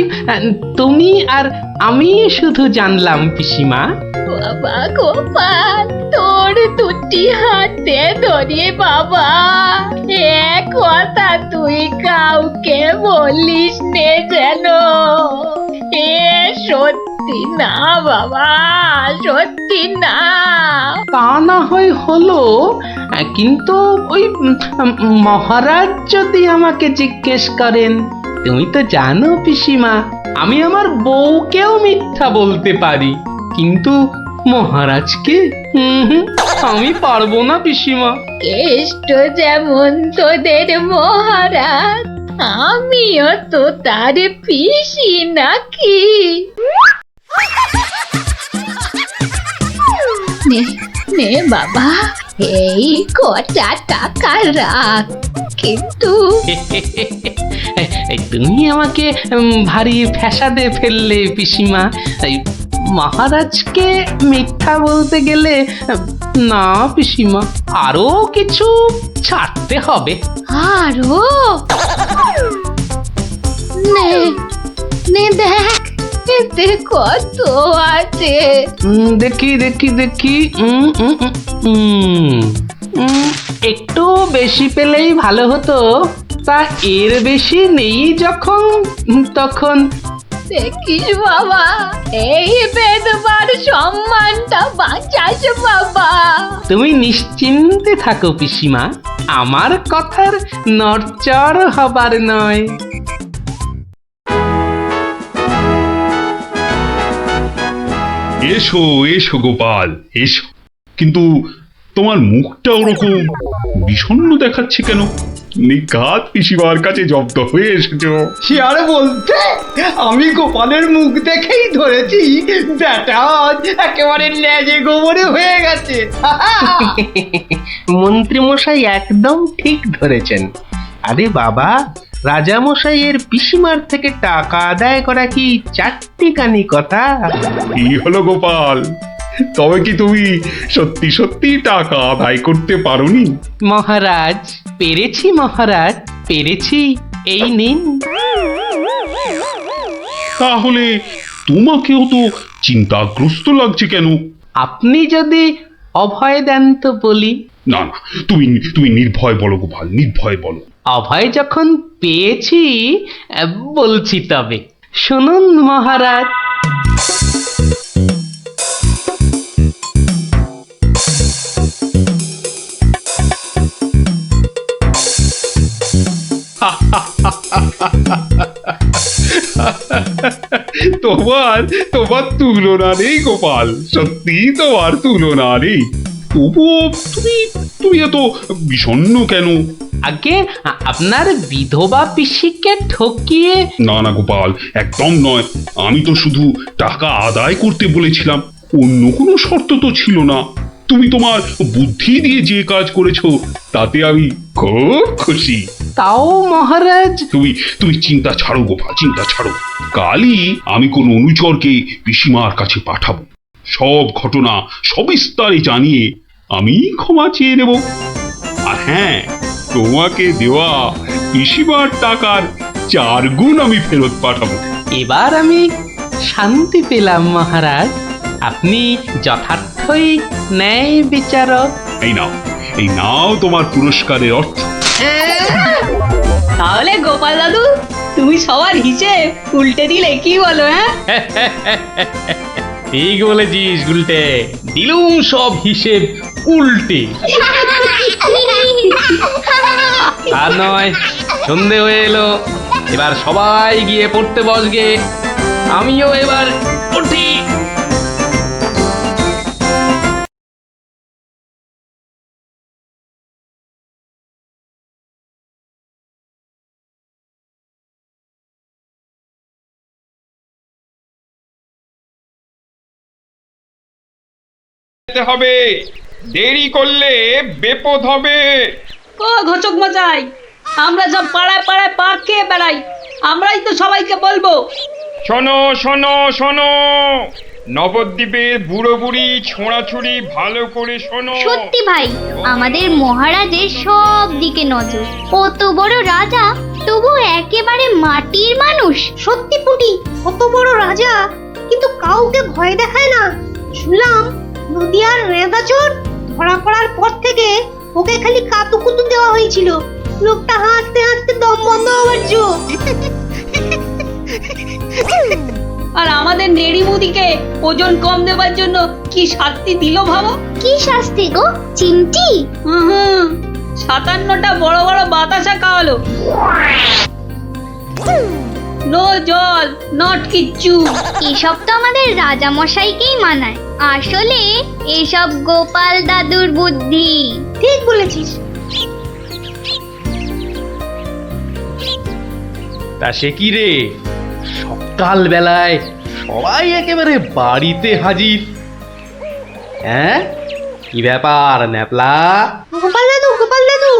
Speaker 3: তুমি আর আমি শুধু জানলাম পিসিমা।
Speaker 7: বাবা গোপাল, তোর দুটি হাতে ধরে বাবা, এক কথা তুই কাউকে বলিস নে যেন। এ সত্যি না বাবা, সত্যি না।
Speaker 3: তা না হয় হলো, কিন্তু ওই মহারাজ যদি আমাকে জিজ্ঞেস করেন, তুমি তো জানো পিসিমা, আমি আমার বউকেও মিথ্যা বলতে পারি, কিন্তু মহারাজকে আমি পারবো না পিসিমা।
Speaker 7: কেষ্ট যেমন তোদের মহারাজ, আমিও তো তার পিসি নাকি। নে নে বাবা, এই কটা টাকা রাখ, কিন্তু
Speaker 3: তুমি আমাকে ভারী ফ্যাসাদে ফেললে পিসিমা। মহারাজকে মিথ্যা বলতে গেলে না পিসিমা, আরো কিছু ছাড়তে হবে।
Speaker 7: আরো? নে নে দেখ, এতে কত আছে।
Speaker 3: দেখি দেখি দেখি, একটু বেশি পেলেই ভালো হতো। তা এর বেশি নেই যখন, তখন
Speaker 7: দেখিস বাবা, এই বেদবার সম্মানটা বাঁচাস বাবা।
Speaker 3: তুমি নিশ্চিন্তে থাকো পিসিমা, আমার কথার নড়চড় হবার নয়।
Speaker 8: এসো এসো গোপাল, এসো। কিন্তু তোমার মুখটা ওরকম বিষণ্ণ দেখাচ্ছে কেন? নিঘাত পিসিমার কাছে জব্দ হয়ে এসেছো।
Speaker 9: সে আর বলতে, আমি গোপালের মুখ দেখেই ধরেছি ব্যাটা আজ একেবারে লেজে গোবরে হয়ে গেছে।
Speaker 5: মন্ত্রী মশাই একদম ঠিক ধরেছেন। আরে বাবা, রাজামশাইয়ের পিসিমার থেকে টাকা আদায় করা কি চারটিখানি কথা?
Speaker 8: কি হলো গোপাল, তবে কি তুমি সত্যি সত্যি টাকা আদায় করতে পারোনি?
Speaker 3: মহারাজ, পেরেছি মহারাজ, পেরেছি। এই নিন।
Speaker 8: তাহলে তোমাকেও তো চিন্তাগ্রস্ত লাগছে কেন?
Speaker 3: আপনি যদি অভয় দেন তো বলি।
Speaker 8: না না, তুমি তুমি নির্ভয় বলো গোপাল, নির্ভয় বলো।
Speaker 3: অভয় যখন পেয়েছি, বলছি তবে শুনুন মহারাজ।
Speaker 8: তোমার তোমার তুলনা নেই গোপাল, সত্যি তোমার তুলনা নেই। তবুও তুমি তুমি এত বিষণ্ণ কেন?
Speaker 3: আগে আপনার বিধবা পিসিকে ঠকিয়ে।
Speaker 8: না না গোপাল, একদম নয়। আমি তো শুধু টাকা আদায় করতে বলেছিলাম, অন্য কোনো শর্ত তো ছিল না। তুমি তোমার বুদ্ধি দিয়ে যে কাজ করেছো তাতে আমি খুব খুশি।
Speaker 3: তাও মহারাজ।
Speaker 8: তুমি তুমি চিন্তা ছাড়ো গোপাল, চিন্তা ছাড়ো। কালই আমি কোন অনুচরকে পিসিমার কাছে পাঠাবো, সব ঘটনা সবিস্তারে জানিয়ে আমি ক্ষমা চেয়ে নেব। আর হ্যাঁ, তোমাকে দেওয়া পিসিমার টাকার 4 গুণ আমি ফেরত পাঠাবো।
Speaker 3: এবার আমি শান্তি পেলাম মহারাজ। আপনি যথার্থই ন্যায় বিচারক।
Speaker 8: এই নাও তোমার পুরস্কারের অর্থ।
Speaker 1: তাহলে গোপাল দাদু, তুমি সবার হিসেব উল্টে দিলে, কি বলো? হ্যাঁ,
Speaker 3: ঠিক বলেছিস গুলটে, দিলুম সব হিসেব উল্টে। আর নয়, সন্ধে হয়ে এলো, এবার সবাই গিয়ে পড়তে বসগে। আমিও এবার উঠি।
Speaker 10: হবে, দেরি করলে বিপদ হবে।
Speaker 1: ও ঘচক মশাই, আমরা সব পাড়ায় পাড়ায় পা খেয়ে বেড়াই, আমরাই তো সবাইকে বলবো।
Speaker 10: শোনো শোনো শোনো, নবদ্বীপের বুড়ো বুড়ি ছোঁড়াছুড়ি ভালো করে শোনো।
Speaker 2: সত্যি ভাই, আমাদের মহারাজের সব দিকে নজর। কত বড় রাজা, তবু একেবারে মাটির মানুষ।
Speaker 11: সত্যি পুটি, কত বড় রাজা কিন্তু কাউকে ভয় দেখায় না। শুনলাম নদিয়ার রেঁদাচোর ধরা পড়ার পর থেকে ওকে খালি কাতুকুতু দেওয়া হয়েছিল। লোকটা হাসতে হাসতে দম বন্ধ হওয়ার জো।
Speaker 1: আর আমাদের নেড়িমুদিকে ওজন কম দেওয়ার জন্য কি শাস্তি দিল ভাবো?
Speaker 2: কি শাস্তি গো চিমটি?
Speaker 1: 57টা বড় বড় বাতাসা খাওয়ালো। নো জল, নট কিচ্ছু।
Speaker 2: এসব তো আমাদের রাজা মশাইকেই মানায়। আসলে এসব গোপাল দাদুর বুদ্ধি।
Speaker 11: ঠিক বলেছিস।
Speaker 3: তা সে কি রে, সকাল বেলায় সবাই একেবারে বাড়িতে হাজির। হ্যাঁ, কি ব্যাপার ন্যাপলা?
Speaker 11: গোপাল দাদু,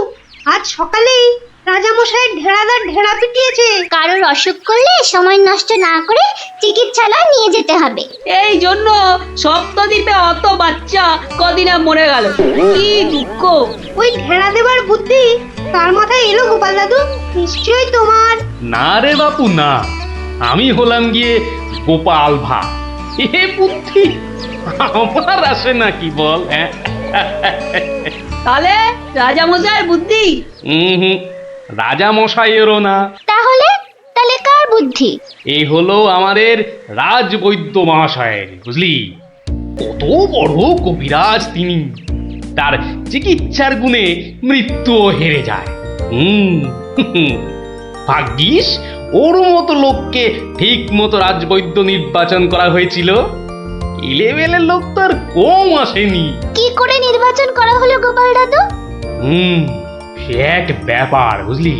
Speaker 11: আজ সকালেই রাজামশাইয়ের ঢেড়াদার ঢেড়া পিটিয়েছে।
Speaker 2: কারোর অসুখ করলে সময় নষ্ট না করে চিকিৎসালয়ে নিয়ে যেতে হবে।
Speaker 1: এই জন্য সপ্তদ্বীপে অত বাচ্চা কদিনে মরে গেল। কি দুঃখ!
Speaker 11: ওই ঢেড়া দেবার বুদ্ধি তার মাথায় এলো গোপাল দাদু? নিশ্চয়ই তোমার।
Speaker 3: না রে বাপু না, আমি হলাম গিয়ে গোপাল ভা। এ বুদ্ধি আমার আসে নাকি বল? হ্যাঁ,
Speaker 1: তাহলে রাজামশাইয়ের বুদ্ধি?
Speaker 3: রাজা মশাইয়েরও না।
Speaker 2: তাহলে কার বুদ্ধি?
Speaker 3: এই হলো আমাদের রাজবৈদ্য মহাশয়ের, বুঝলি? কত বড় কবিরাজ তিনি, তার চিকিৎসার গুণে মৃত্যুও হেরে যায়। ভাগ্যিস ওর মতো লোককে ঠিক মতো রাজবৈদ্য নির্বাচন করা হয়েছিল। লেভেলের লোক তো আর কম আসেনি।
Speaker 2: কি করে নির্বাচন করা হলো গোপাল দাদু?
Speaker 3: সে এক ব্যাপার, বুঝলি?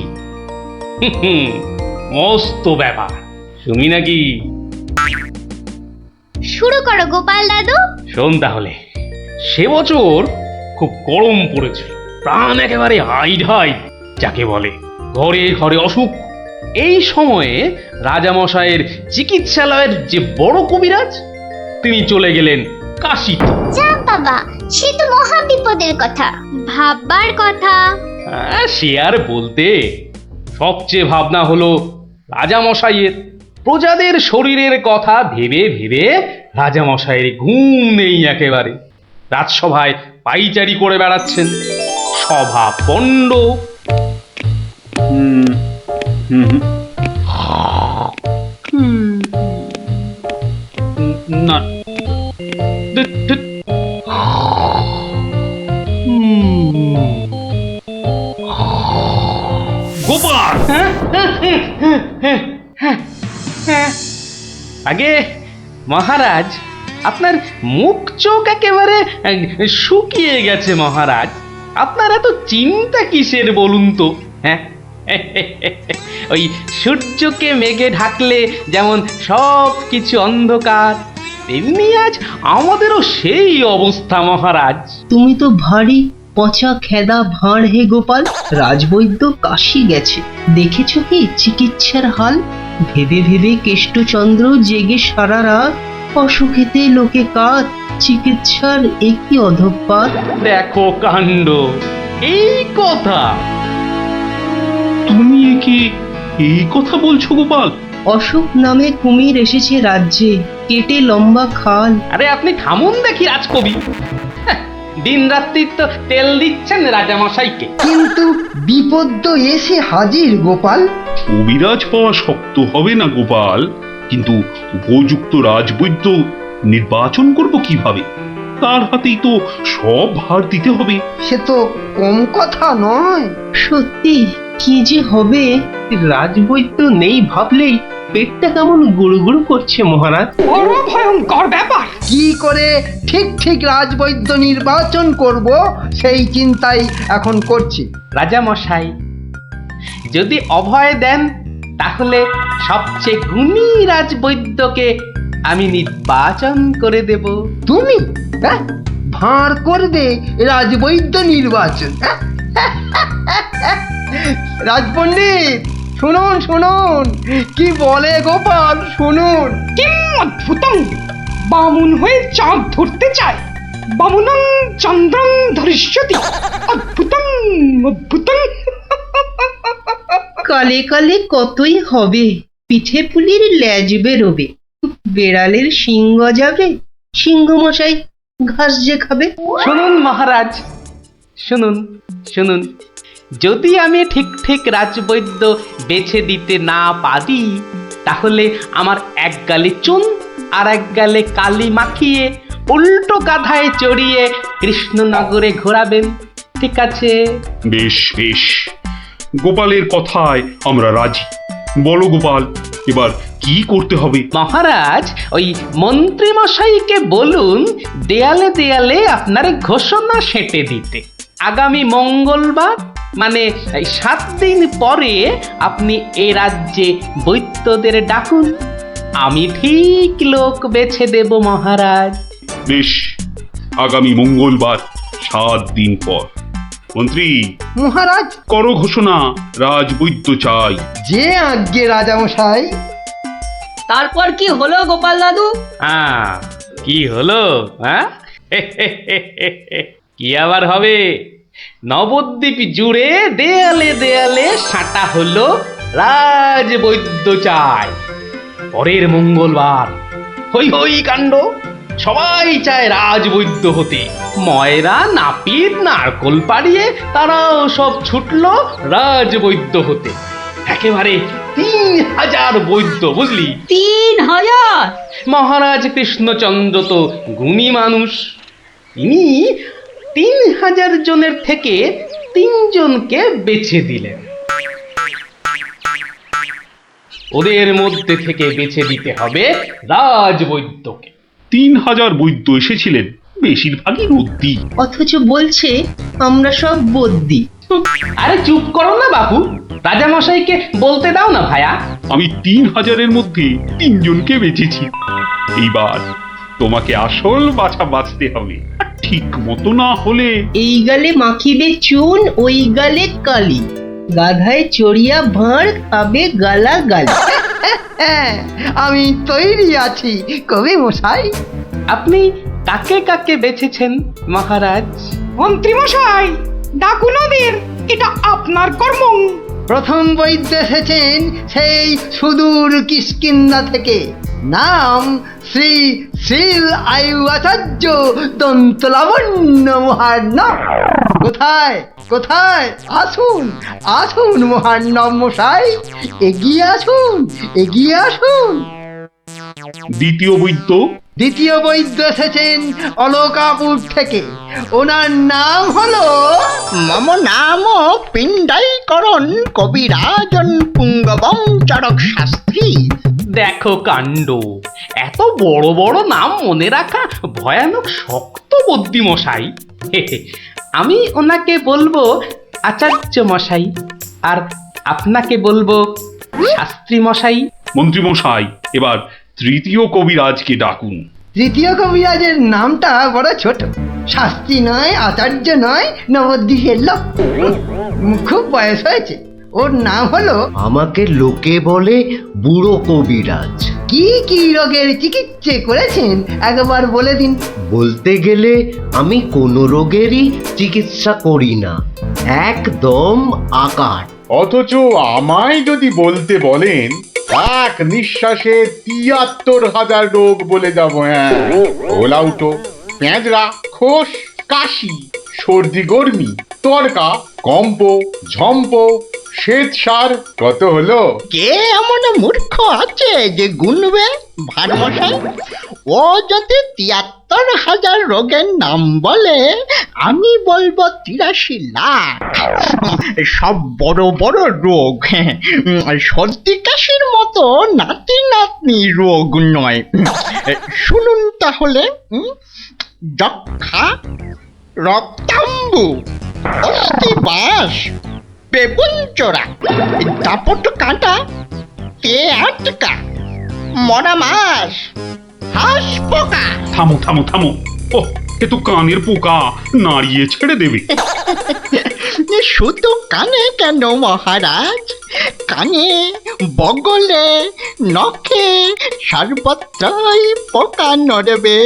Speaker 3: মস্ত ব্যাপার। শুনি নাকি?
Speaker 2: শুরু করো গোপাল দাদু।
Speaker 3: শোন তাহলে। সে বছর খুব গরম পড়েছিল, প্রাণ একেবারে হাইড হাই যাকে বলে। ঘরে ঘরে অসুখ। এই সময়ে রাজামশাইয়ের চিকিৎসালয়ের যে বড় কবিরাজ, তিনি চলে গেলেন কাশীতে।
Speaker 2: যা বাবা, সে তো মহা বিপদের কথা, ভাববার কথা।
Speaker 3: সে আর বলতে। সবচেয়ে ভাবনা হলো রাজামশাইয়ের। প্রজাদের শরীরের কথা ভেবে ভেবে রাজামশাইয়ের ঘুম নেই একেবারে। রাজসভায় পাইচারি করে বেড়াচ্ছেন, সভা পণ্ড। না, গোপাল! আগে মহারাজ, আপনার মুখ চোখ একেবারে শুকিয়ে গেছে মহারাজ। আপনার এত চিন্তা কিসের বলুন তো? হ্যাঁ, ওই সূর্যকে মেঘে ঢাকলে যেমন সব কিছু অন্ধকার, তেমনি আজ আমাদেরও সেই অবস্থা মহারাজ।
Speaker 4: তুমি তো ভারী পচা খেদা ভাঁড় হে গোপাল। রাজবৈদ্য কাশি গেছে, দেখেছ কি চিকিৎসার হাল? ভেবে ভেবে কেষ্টচন্দ্র জেগে সারা রাত, অসুখেতে লোকে কাত, চিকিৎসার একই অধঃপাত।
Speaker 3: দেখো কাণ্ড, এই কথা!
Speaker 8: তুমি কি এই কথা বলছো গোপাল?
Speaker 4: অসুখ নামে কুমির এসেছে রাজ্যে, কেটে লম্বা খাল।
Speaker 3: আরে আপনি থামুন দেখি রাজকবি। দিন রাত্রি তো তেল দিচ্ছেন রাজামশাইকে।
Speaker 9: কিন্তু বিপদ তো এসে হাজির গোপাল।
Speaker 8: কবিরাজ পাওয়া শক্ত হবে না গোপাল, কিন্তু উপযুক্ত রাজবৈদ্য নির্বাচন করব কিভাবে? তার হাতেই তো সব ভার দিতে হবে।
Speaker 9: সে তো কম কথা নয়।
Speaker 4: সত্যি কি যে হবে! রাজবৈদ্য নেই ভাবলেই পেটটা কেমন গুড়গুড় করছে মহারাজ।
Speaker 10: বড় ভয়ঙ্কর ব্যাপার।
Speaker 9: কি করে ঠিক ঠিক রাজবৈদ্য নির্বাচন করব সেই চিন্তাই এখন করছি।
Speaker 3: রাজামশাই যদি অভয় দেন, তাহলে সবচেয়ে গুণী রাজবৈদ্যকে আমি নির্বাচন করে দেব।
Speaker 9: তুমি ভাঁড় করবে রাজবৈদ্য নির্বাচন? রাজপণ্ডিত শুনুন শুনুন, কি বলে গোপাল শুনুন।
Speaker 10: কিম অদ্ভুতং! বামুন হয়ে চাঁদ ধরতে চায়। বামুনং চন্দ্রং ধরিষ্যতি। অদ্ভুতং অদ্ভুতং।
Speaker 4: কালে কালে কতই হবে, পিঠে পুলির ল্যাজ বেরোবে। বেড়ালের সিংহ যাবে, সিংহ মশাই ঘাস যে খাবে।
Speaker 3: শুনুন মহারাজ, শুনুন শুনুন, যদি আমি ঠিক ঠিক রাজবৈদ্য বেছে দিতে না পারি, তাহলে আমার এক গালে চুন আর এক গালে কালি মাখিয়ে উল্টো গাধায় চড়িয়ে কৃষ্ণনগরে ঘোরাবেন, ঠিক আছে?
Speaker 8: বেশ বেশ, গোপালের কথায় আমরা রাজি। বলো গোপাল, এবার কি করতে হবে?
Speaker 3: মহারাজ, ওই মন্ত্রী মশাইকে বলুন দেয়ালে দেয়ালে আপনার ঘোষণা সেঁটে দিতে। আগামী মঙ্গলবার, মানে 7 দিন পরে আপনি এ রাজ্যে বৈদ্যদের ডাকুন। আমি ঠিক লোক বেছে দেব মহারাজ।
Speaker 8: বেশ, আগামী মঙ্গলবার 7 দিন পর। মন্ত্রী
Speaker 9: মহারাজ,
Speaker 8: করো ঘোষণা, রাজবৈদ্য চাই।
Speaker 9: যে আজ্ঞে রাজামশাই।
Speaker 1: তারপর কি হলো গোপাল দাদু?
Speaker 3: কি হলো? কি আবার হবে? নবদ্বীপ জুড়ে দেয়ালে দেয়ালে সাঁটা হলো রাজবৈদ্য চাই। পরের মঙ্গলবার হই হই কাণ্ড, সবাই চায় রাজবৈদ্য হতে। ময়রা নাপিত নারকোল পাড়িয়ে তারাও সব ছুটলো রাজবৈদ্য হতে। একেবারে 3000 বৈদ্য, বুঝলি?
Speaker 1: 3000!
Speaker 3: মহারাজ কৃষ্ণচন্দ্র তো গুণী মানুষ, তিনি 3000 জনের থেকে 3 জনকে বেছে দিলেন। ওদের মধ্যে থেকে বেছে দিতে হবে রাজবৈদ্যকে।
Speaker 8: 3000 বৈদ্য এসেছিলেন, বেশিরভাগই রদ্দি।
Speaker 4: অথচ বলছে আমরা সব বদ্যি।
Speaker 3: আরে চুপ করো না বাপু, রাজামশাইকে বলতে দাও না ভায়া।
Speaker 8: আমি 3000-এর মধ্যে 3 জনকে বেঁচেছি। এইবার তোমাকে আসল বাছা বাঁচতে হবে, আর ঠিক মতো না হলে
Speaker 4: এই গালে মাখিবে চুন, ওই গালে কালি, গাধায় চড়িয়া ভাঁড় খাবে গালা গালি।
Speaker 9: আমি তৈরি আছি কবি মশাই।
Speaker 3: আপনি কাকে কাকে বেছেছেন মহারাজ?
Speaker 7: মন্ত্রী মশাই, ডাকুন ওদের, এটা আপনার কর্ম।
Speaker 9: প্রথম বৈদ্য এসেছেন সেই সুদূর কিষ্কিন্ধা থেকে, নাম শ্রী শ্রীল আয়ু আচার্য দন্তলাবণ্য মহার্ণব। কোথায় কোথায়? আসুন আসুন মহার্ণব মশাই, এগিয়ে আসুন এগিয়ে আসুন।
Speaker 8: দ্বিতীয় বৈদ্য?
Speaker 9: দ্বিতীয় বৈদ্য এসেছেন অলকাপুর থেকে, ওনার নাম হলো
Speaker 12: মম নাম পিণ্ডাইকরণ কবিরাজন পুঙ্গবং চরক শাস্ত্রী।
Speaker 3: দেখো কাণ্ড, এত বড় বড় নাম মনে রাখা ভয়ানক শক্ত বুদ্ধি মশাই। আমি ওনাকে বলবো আচার্য মশাই, আর আপনাকে বলবো শাস্ত্রী মশাই।
Speaker 8: মন্ত্রী মশাই, এবার তৃতীয় কবিরাজকে ডাকুন।
Speaker 9: তৃতীয় কবিরাজের নামটা বড় ছোট, শাস্ত্রী নয়, আচার্য নয়, নবদ্বীপের লোক, খুব বয়স হয়েছে। ওর নাম হলো,
Speaker 5: আমাকে লোকে বলে বুড়ো কবিরাজ।
Speaker 9: কি কি রোগের চিকিৎসা করেছেন একবার বলে দিন।
Speaker 5: বলতে গেলে আমি কোনো রোগেরই চিকিৎসা করি না, একদম আকার।
Speaker 13: অথচ আমায় যদি বলতে বলেন, এক নিঃশ্বাসে ৭৩,০০০ রোগ বলে যাব। হ্যাঁ, ওলাউটো, পেঁজরা, খোস, কাশি, সর্দি গর্মি, তরকা, কম্প, ঝম্প, শ্বেতসার, কত হলো?
Speaker 12: কে এমন মূর্খ আছে যে গুনবে ভারমশাই? ও যদি ৭৩,০০০ রোগের নাম বলে, আমি বলবো ৮৩ লাখ। সব বড় বড় রোগ, সর্দি কাশির মতো নাতি নাতনি রোগ নয়। শুনুন তাহলে, যক্ষা, রক্তাম্বু, অস্থিবাস, বেগুন চোরা, দাপট কাঁটা, পেয়াটকা, মরা মাছ, হাঁস পোকা।
Speaker 8: থামো থামো থামো, ও এ তো কানের পোকা, নাড়িয়ে ছেড়ে দেবে।
Speaker 12: শুধু কানে কেন মহারাজ, কানে, বগলে, নখে, সর্বত্রই পোকা নড়বে,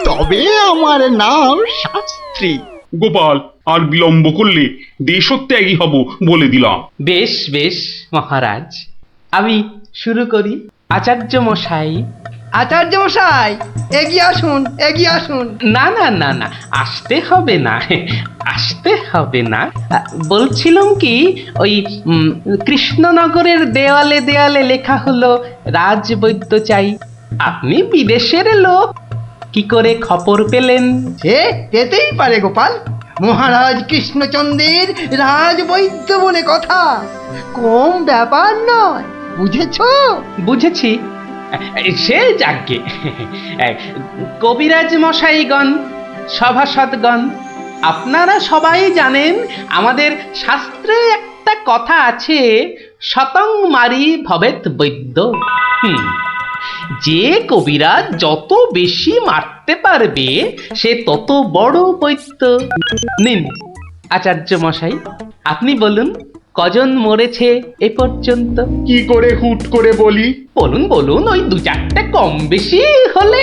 Speaker 12: তবে আমার নাম শাস্ত্রী।
Speaker 8: গোপাল, আর বিলম্ব করলে দেশত্যাগী হব বলে দিলাম।
Speaker 3: বেশ বেশ মহারাজ, আমি শুরু করি। আচার্য মশাই।
Speaker 9: আচার্য মশাই, এগিয়ে আসুন এগিয়ে আসুন।
Speaker 3: না না না না, আসতে হবে না, আসতে হবে না। বলছিলাম কি, ওই কৃষ্ণনগরের দেওয়ালে দেওয়ালে লেখা হলো রাজবৈদ্য চাই। আপনি বিদেশের লোক, কি করে খবর পেলেন?
Speaker 9: সে যেতেই পারে গোপাল, মহারাজ কৃষ্ণচন্দ্রের রাজবৈদ্য বলে কথা, কম ব্যাপার নয়, বুঝেছো?
Speaker 3: বুঝেছি, সে যাকে। কবিরাজ মশাইগণ, সভাসদগণ, আপনারা সবাই জানেন আমাদের শাস্ত্রে একটা কথা আছে, শতং মারি ভবেত বৈদ্য। যে কবিরাজ যত বেশি মারতে পারবে সে তত বড় বৈদ্য। নিন আচার্য মশাই, আপনি বলুন কজন মরেছে এ পর্যন্ত?
Speaker 13: কি করে হুট করে বলি?
Speaker 3: বলুন বলুন, ওই ২-৪টে কম বেশি হলে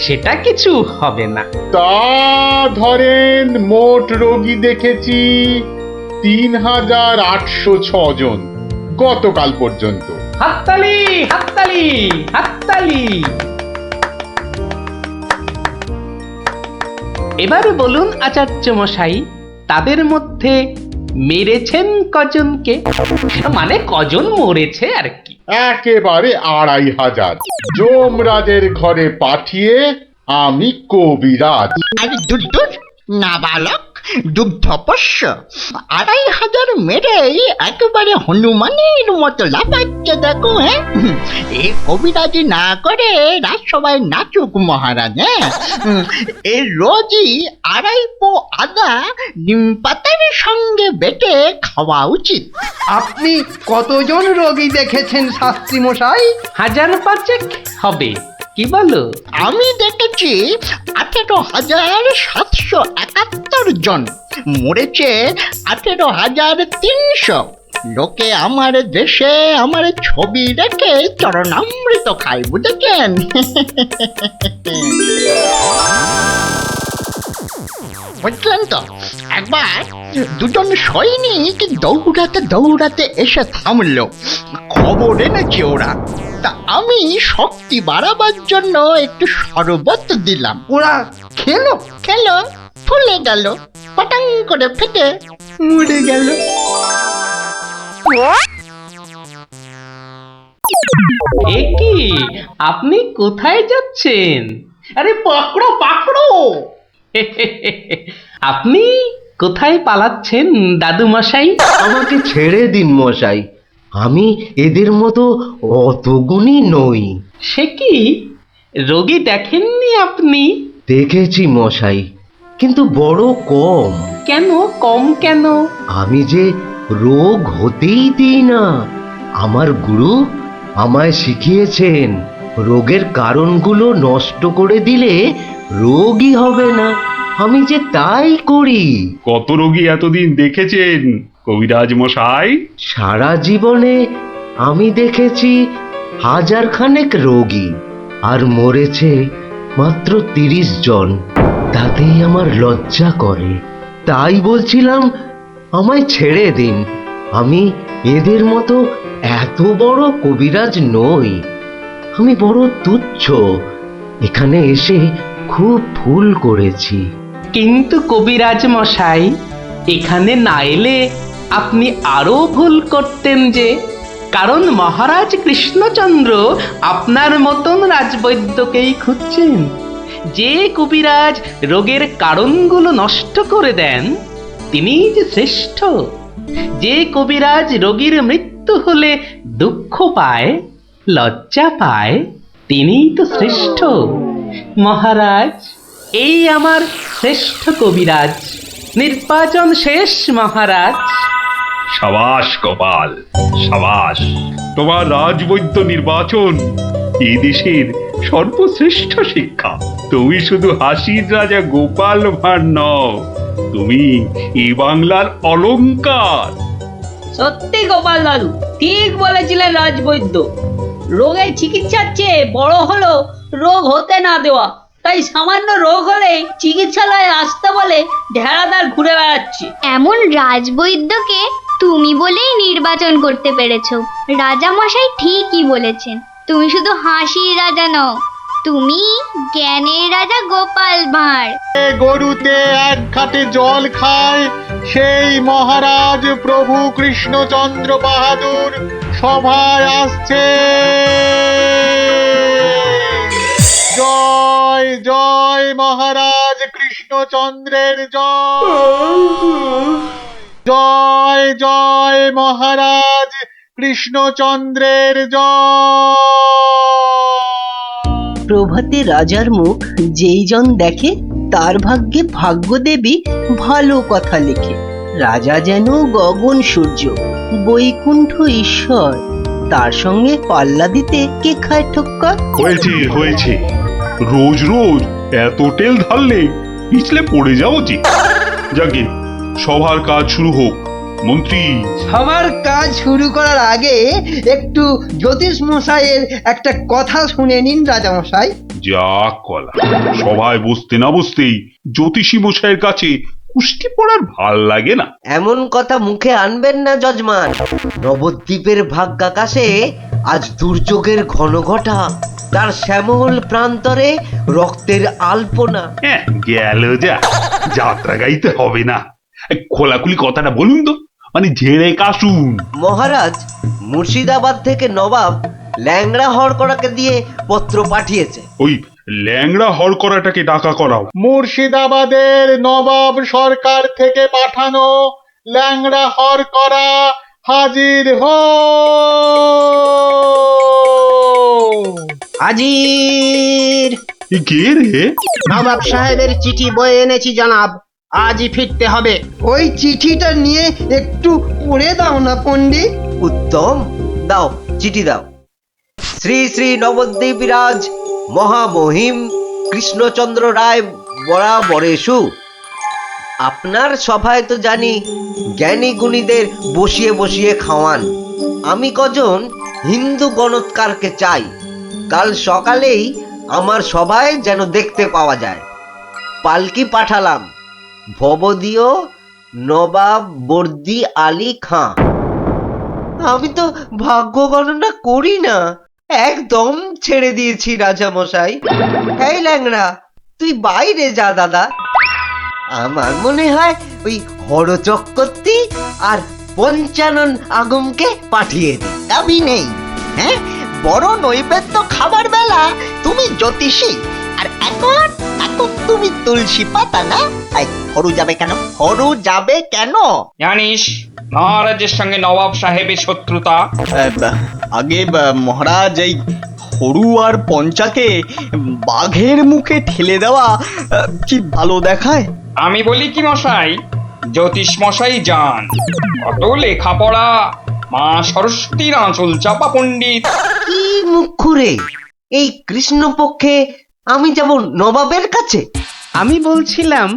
Speaker 3: সেটা কিছু হবে না।
Speaker 13: তা ধরেন মোট রোগী দেখেছি ৩,৮০৬ জন গতকাল পর্যন্ত।
Speaker 3: হাততালি হাততালি হাততালি। এবার বলুন আচার্য মশাই, তাদের মধ্যে মেরেছেন কজনকে? মানে কজন মরেছে আর কি।
Speaker 13: একেবারে 2500 যমরাজের ঘরে পাঠিয়ে আমি কবিরাজ।
Speaker 12: আরে দূর দূর, নাবালক দুগ্ধপোষ্য 2500 মেরেই একেবারে হনুমানের মতো লাফাচ্ছে দেখো। হ্যাঁ, এ কবিরাজি না করে রাজসভায় নাচুক মহারাজ। হ্যাঁ, এর রোজই 2.5 পো আদা নিম পাতার সঙ্গে বেটে খাওয়া উচিত।
Speaker 9: আপনি কতজন রোগী দেখেছেন শাস্ত্রী মশাই?
Speaker 3: 1005 হবে, কি বলো?
Speaker 12: আমি দেখেছি 18,771 জন, মরেছে 18,300। লোকে আমার দেশে আমার ছবি রেখে চরণামৃত খায়, বুঝেছেন? বুঝলেন তো? একবার দুজন সৈনিক দৌড়াতে দৌড়াতে এসে থামলো, খবর এনেছে ওরা। তা আমি শক্তি বাড়াবার জন্য একটু শরবত দিলাম।
Speaker 9: ওরা খেলো?
Speaker 12: খেলো, ফুলে গেল, পটাং করে ফেটে মরে গেল।
Speaker 3: এ কি, আপনি কোথায় যাচ্ছেন?
Speaker 9: আরে পাকড়ো পাকড়ো!
Speaker 3: আপনি কোথায় পালাচ্ছেন দাদু মশাই?
Speaker 5: আমাকে ছেড়ে দিন মশাই, আমি এদের মতো অত গুণী নই।
Speaker 3: সে কি, রোগী দেখেননি আপনি?
Speaker 5: দেখেছি মশাই, কিন্তু বড় কম।
Speaker 3: কেন কম কেন?
Speaker 5: আমি যে রোগ হতেই দিই না। আমার গুরু আমায় শিখিয়েছেন, রোগের কারণগুলো নষ্ট করে দিলে রোগই হবে না। আমি যে তাই করি।
Speaker 8: কত রোগী এতদিন দেখেছেন কবিরাজ মশাই?
Speaker 5: সারা জীবনে আমি দেখেছি 1000 খানেক রোগী, আর মরেছে মাত্র 30 জন। তাতেই আমার লজ্জা করে। তাই বলছিলাম আমায় ছেড়ে দিন, আমি এদের মতো এত বড় কবিরাজ নই। আমি বড় তুচ্ছ, এখানে এসে খুব ভুল করেছি।
Speaker 3: কিন্তু কবিরাজ মশাই, এখানে না এলে আপনি আরো ভুল করতেন যে, কারণ মহারাজ কৃষ্ণচন্দ্র আপনার মতন রাজবৈদ্যকেই খুঁজছেন। যে কবিরাজ রোগের কারণগুলো নষ্ট করে দেন তিনিই যে শ্রেষ্ঠ। যে কবিরাজ রোগীর মৃত্যু হলে দুঃখ পায়, লজ্জা পায়, তিনিই তো শ্রেষ্ঠ। মহারাজ, এই আমার শ্রেষ্ঠ কবিরাজ, নির্বাচন শেষ মহারাজ।
Speaker 8: সাবাস গোপাল, সাবাস। তোমার রাজবৈদ্য নির্বাচন এই দেশের সর্বশ্রেষ্ঠ শিক্ষা। তুমি শুধু হাসির রাজা গোপাল ভাঁড় নও, তুমি এই বাংলার অলংকার।
Speaker 1: সত্যি গোপাল দাদু ঠিক বলেছিলেন রাজবৈদ্য। রোগের চিকিৎসার চেয়ে বড় হলো রোগ হতে না দেওয়া। তাই সামান্য রোগ হলে চিকিৎসালয়ে আসতে বলে ঢেড়াদার ঘুরে বেড়াচ্ছে।
Speaker 2: এমন রাজবৈদ্যকে তুমি বলেই নির্বাচন করতে পেরেছো। রাজা মশাই ঠিকই বলেছেন, তুমি শুধু হাসির রাজা নও, তুমি জ্ঞানের রাজা গোপাল ভাঁড়।
Speaker 13: গরুতে এক ঘাটে জল খায় সেই মহারাজ প্রভু কৃষ্ণচন্দ্র বাহাদুর সভায় আসছে। জয় জয় মহারাজ কৃষ্ণচন্দ্রের জয়। জয় জয় মহারাজ কৃষ্ণচন্দ্রের জয়।
Speaker 4: প্রভাতে রাজার মুখ যেই জন দেখে, তার ভাগ্যে ভাগ্যদেবী ভালো কথা লেখে। রাজা যেন গগন সূর্য, বৈকুণ্ঠ ঈশ্বর, তার সঙ্গে পাল্লা দিতে কে খায় ঠক্কর?
Speaker 8: হয়েছে হয়েছে, রোজ রোজ এত তেল ঢাললে পিছলে পড়ে যাও যে। যাকে সবার কাজ শুরু হোক। মন্ত্রী,
Speaker 9: সবার কাজ শুরু করার আগে একটু জ্যোতিষ মশাইয়ের একটা কথা শুনে নিন রাজা মশাই।
Speaker 8: যা কলা, সভায় বসতে না বসতেই জ্যোতিষী মশাইয়ের কাছে কুস্তি পড়ার ভাল লাগে না।
Speaker 5: এমন কথা মুখে আনবেন না যজমান। নবদ্বীপের ভাগ্যাকাশে আজ দুর্যোগের ঘন ঘটা তার শ্যামল প্রান্তরে রক্তের আলপনা।
Speaker 8: হ্যাঁ, গেল যা, যাত্রা গাইতে হবে না। খোলাখুলি কথাটা বলুন তো, মানে ঝেড়ে কাশুন।
Speaker 5: মহারাজ, মুর্শিদাবাদ থেকে নবাব ল্যাংড়া হরকড়াকে দিয়ে পত্র পাঠিয়েছে।
Speaker 8: ওই ল্যাংড়া হরকড়াটাকে ডাকা করাও।
Speaker 13: মুর্শিদাবাদের নবাব সরকার থেকে পাঠানো ল্যাংড়া হরকড়া হাজির হো।
Speaker 4: হাজির।
Speaker 8: কে রে?
Speaker 4: নবাব সাহেবের চিঠি বয়ে এনেছি জনাব, আজই ফিরতে হবে।
Speaker 9: ওই চিঠিটা নিয়ে একটু পড়ে দাও না পণ্ডিত।
Speaker 5: উত্তম, দাও, চিঠি দাও। শ্রী শ্রী নবদ্বীপ রাজ মহামহিম কৃষ্ণচন্দ্র রায় বরাবরেশু। আপনার সভায় তো জানি জ্ঞানী গুণীদের বসিয়ে বসিয়ে খাওয়ান। আমি কজন হিন্দু গণৎকারকে চাই, কাল সকালেই আমার সভায় যেন দেখতে পাওয়া যায়। পালকি পাঠালাম, ভবদীয় নবাব বর্দি আলী খাঁ। আমি তো ভাগ্য গণনা করি না, একদম ছেড়ে দিয়েছি রাজা মশাই। এই ল্যাংড়া, তুই বাইরে যা দাদা। আমার মনে হয় ওই হরচক্রবর্তী আর পঞ্চানন আগমকে পাঠিয়ে দি।
Speaker 12: দাবি নেই। হ্যাঁ, বড় নৈবেদ্য খাবার বেলা তুমি জ্যোতিষী, আর এখন এখন তুমি তুলসী পাতা না? হরু যাবে কেন? হরু যাবে কেন?
Speaker 10: জানিস মহারাজের সঙ্গে নবাব সাহেবের শত্রুতা।
Speaker 14: আগে মহারাজ, এই হরু আর পঞ্চাকে বাঘের মুখে ঠেলে দেওয়া কি ভালো দেখায়?
Speaker 10: আমি বলি কি মশাই, জ্যোতিষ মশাই যান, কত লেখাপড়া, মা সরস্বতীর আঁচল চাপা পণ্ডিত।
Speaker 5: কি মুখ খুঁড়ে এই কৃষ্ণপক্ষে আমি যাব নবাবের কাছে?
Speaker 4: আমি বলছিলাম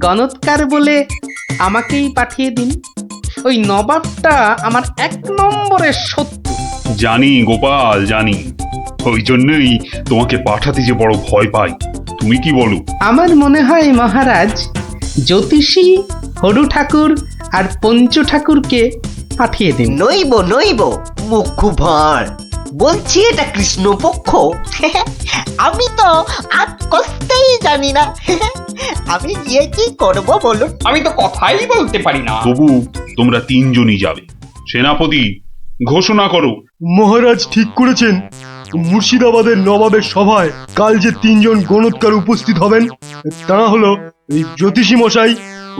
Speaker 4: গণৎকার বলে আমাকেই পাঠিয়ে দিন। ওই নবাবটা আমার 1 নম্বরের শত্রু।
Speaker 8: জানি গোপাল, জানি। ওই জন্যই তোমাকে পাঠাতে যে বড় ভয় পাই। তুমি কি বলো?
Speaker 4: আমার মনে হয় মহারাজ, জ্যোতিষী হরু ঠাকুর আর পঞ্চু ঠাকুরকে পাঠিয়ে দিন।
Speaker 5: নইব নইব, মুখু ভাঁড়, বলছি এটা কৃষ্ণপক্ষ।
Speaker 12: আমি তো আর কষতেই জানি না। আমি গিয়ে কি করব বলুন?
Speaker 10: আমি তো কথাই বলতে পারি না।
Speaker 8: তবু তোমরা 3 জনই যাবে। সেনাপতি, ঘোষণা করো।
Speaker 13: মহারাজ ঠিক করেছেন, মুর্শিদাবাদের নবাবের সভায় কাল যে 3 জন গণৎকার উপস্থিত হবেন, তারা হলো এই জ্যোতিষী মশাই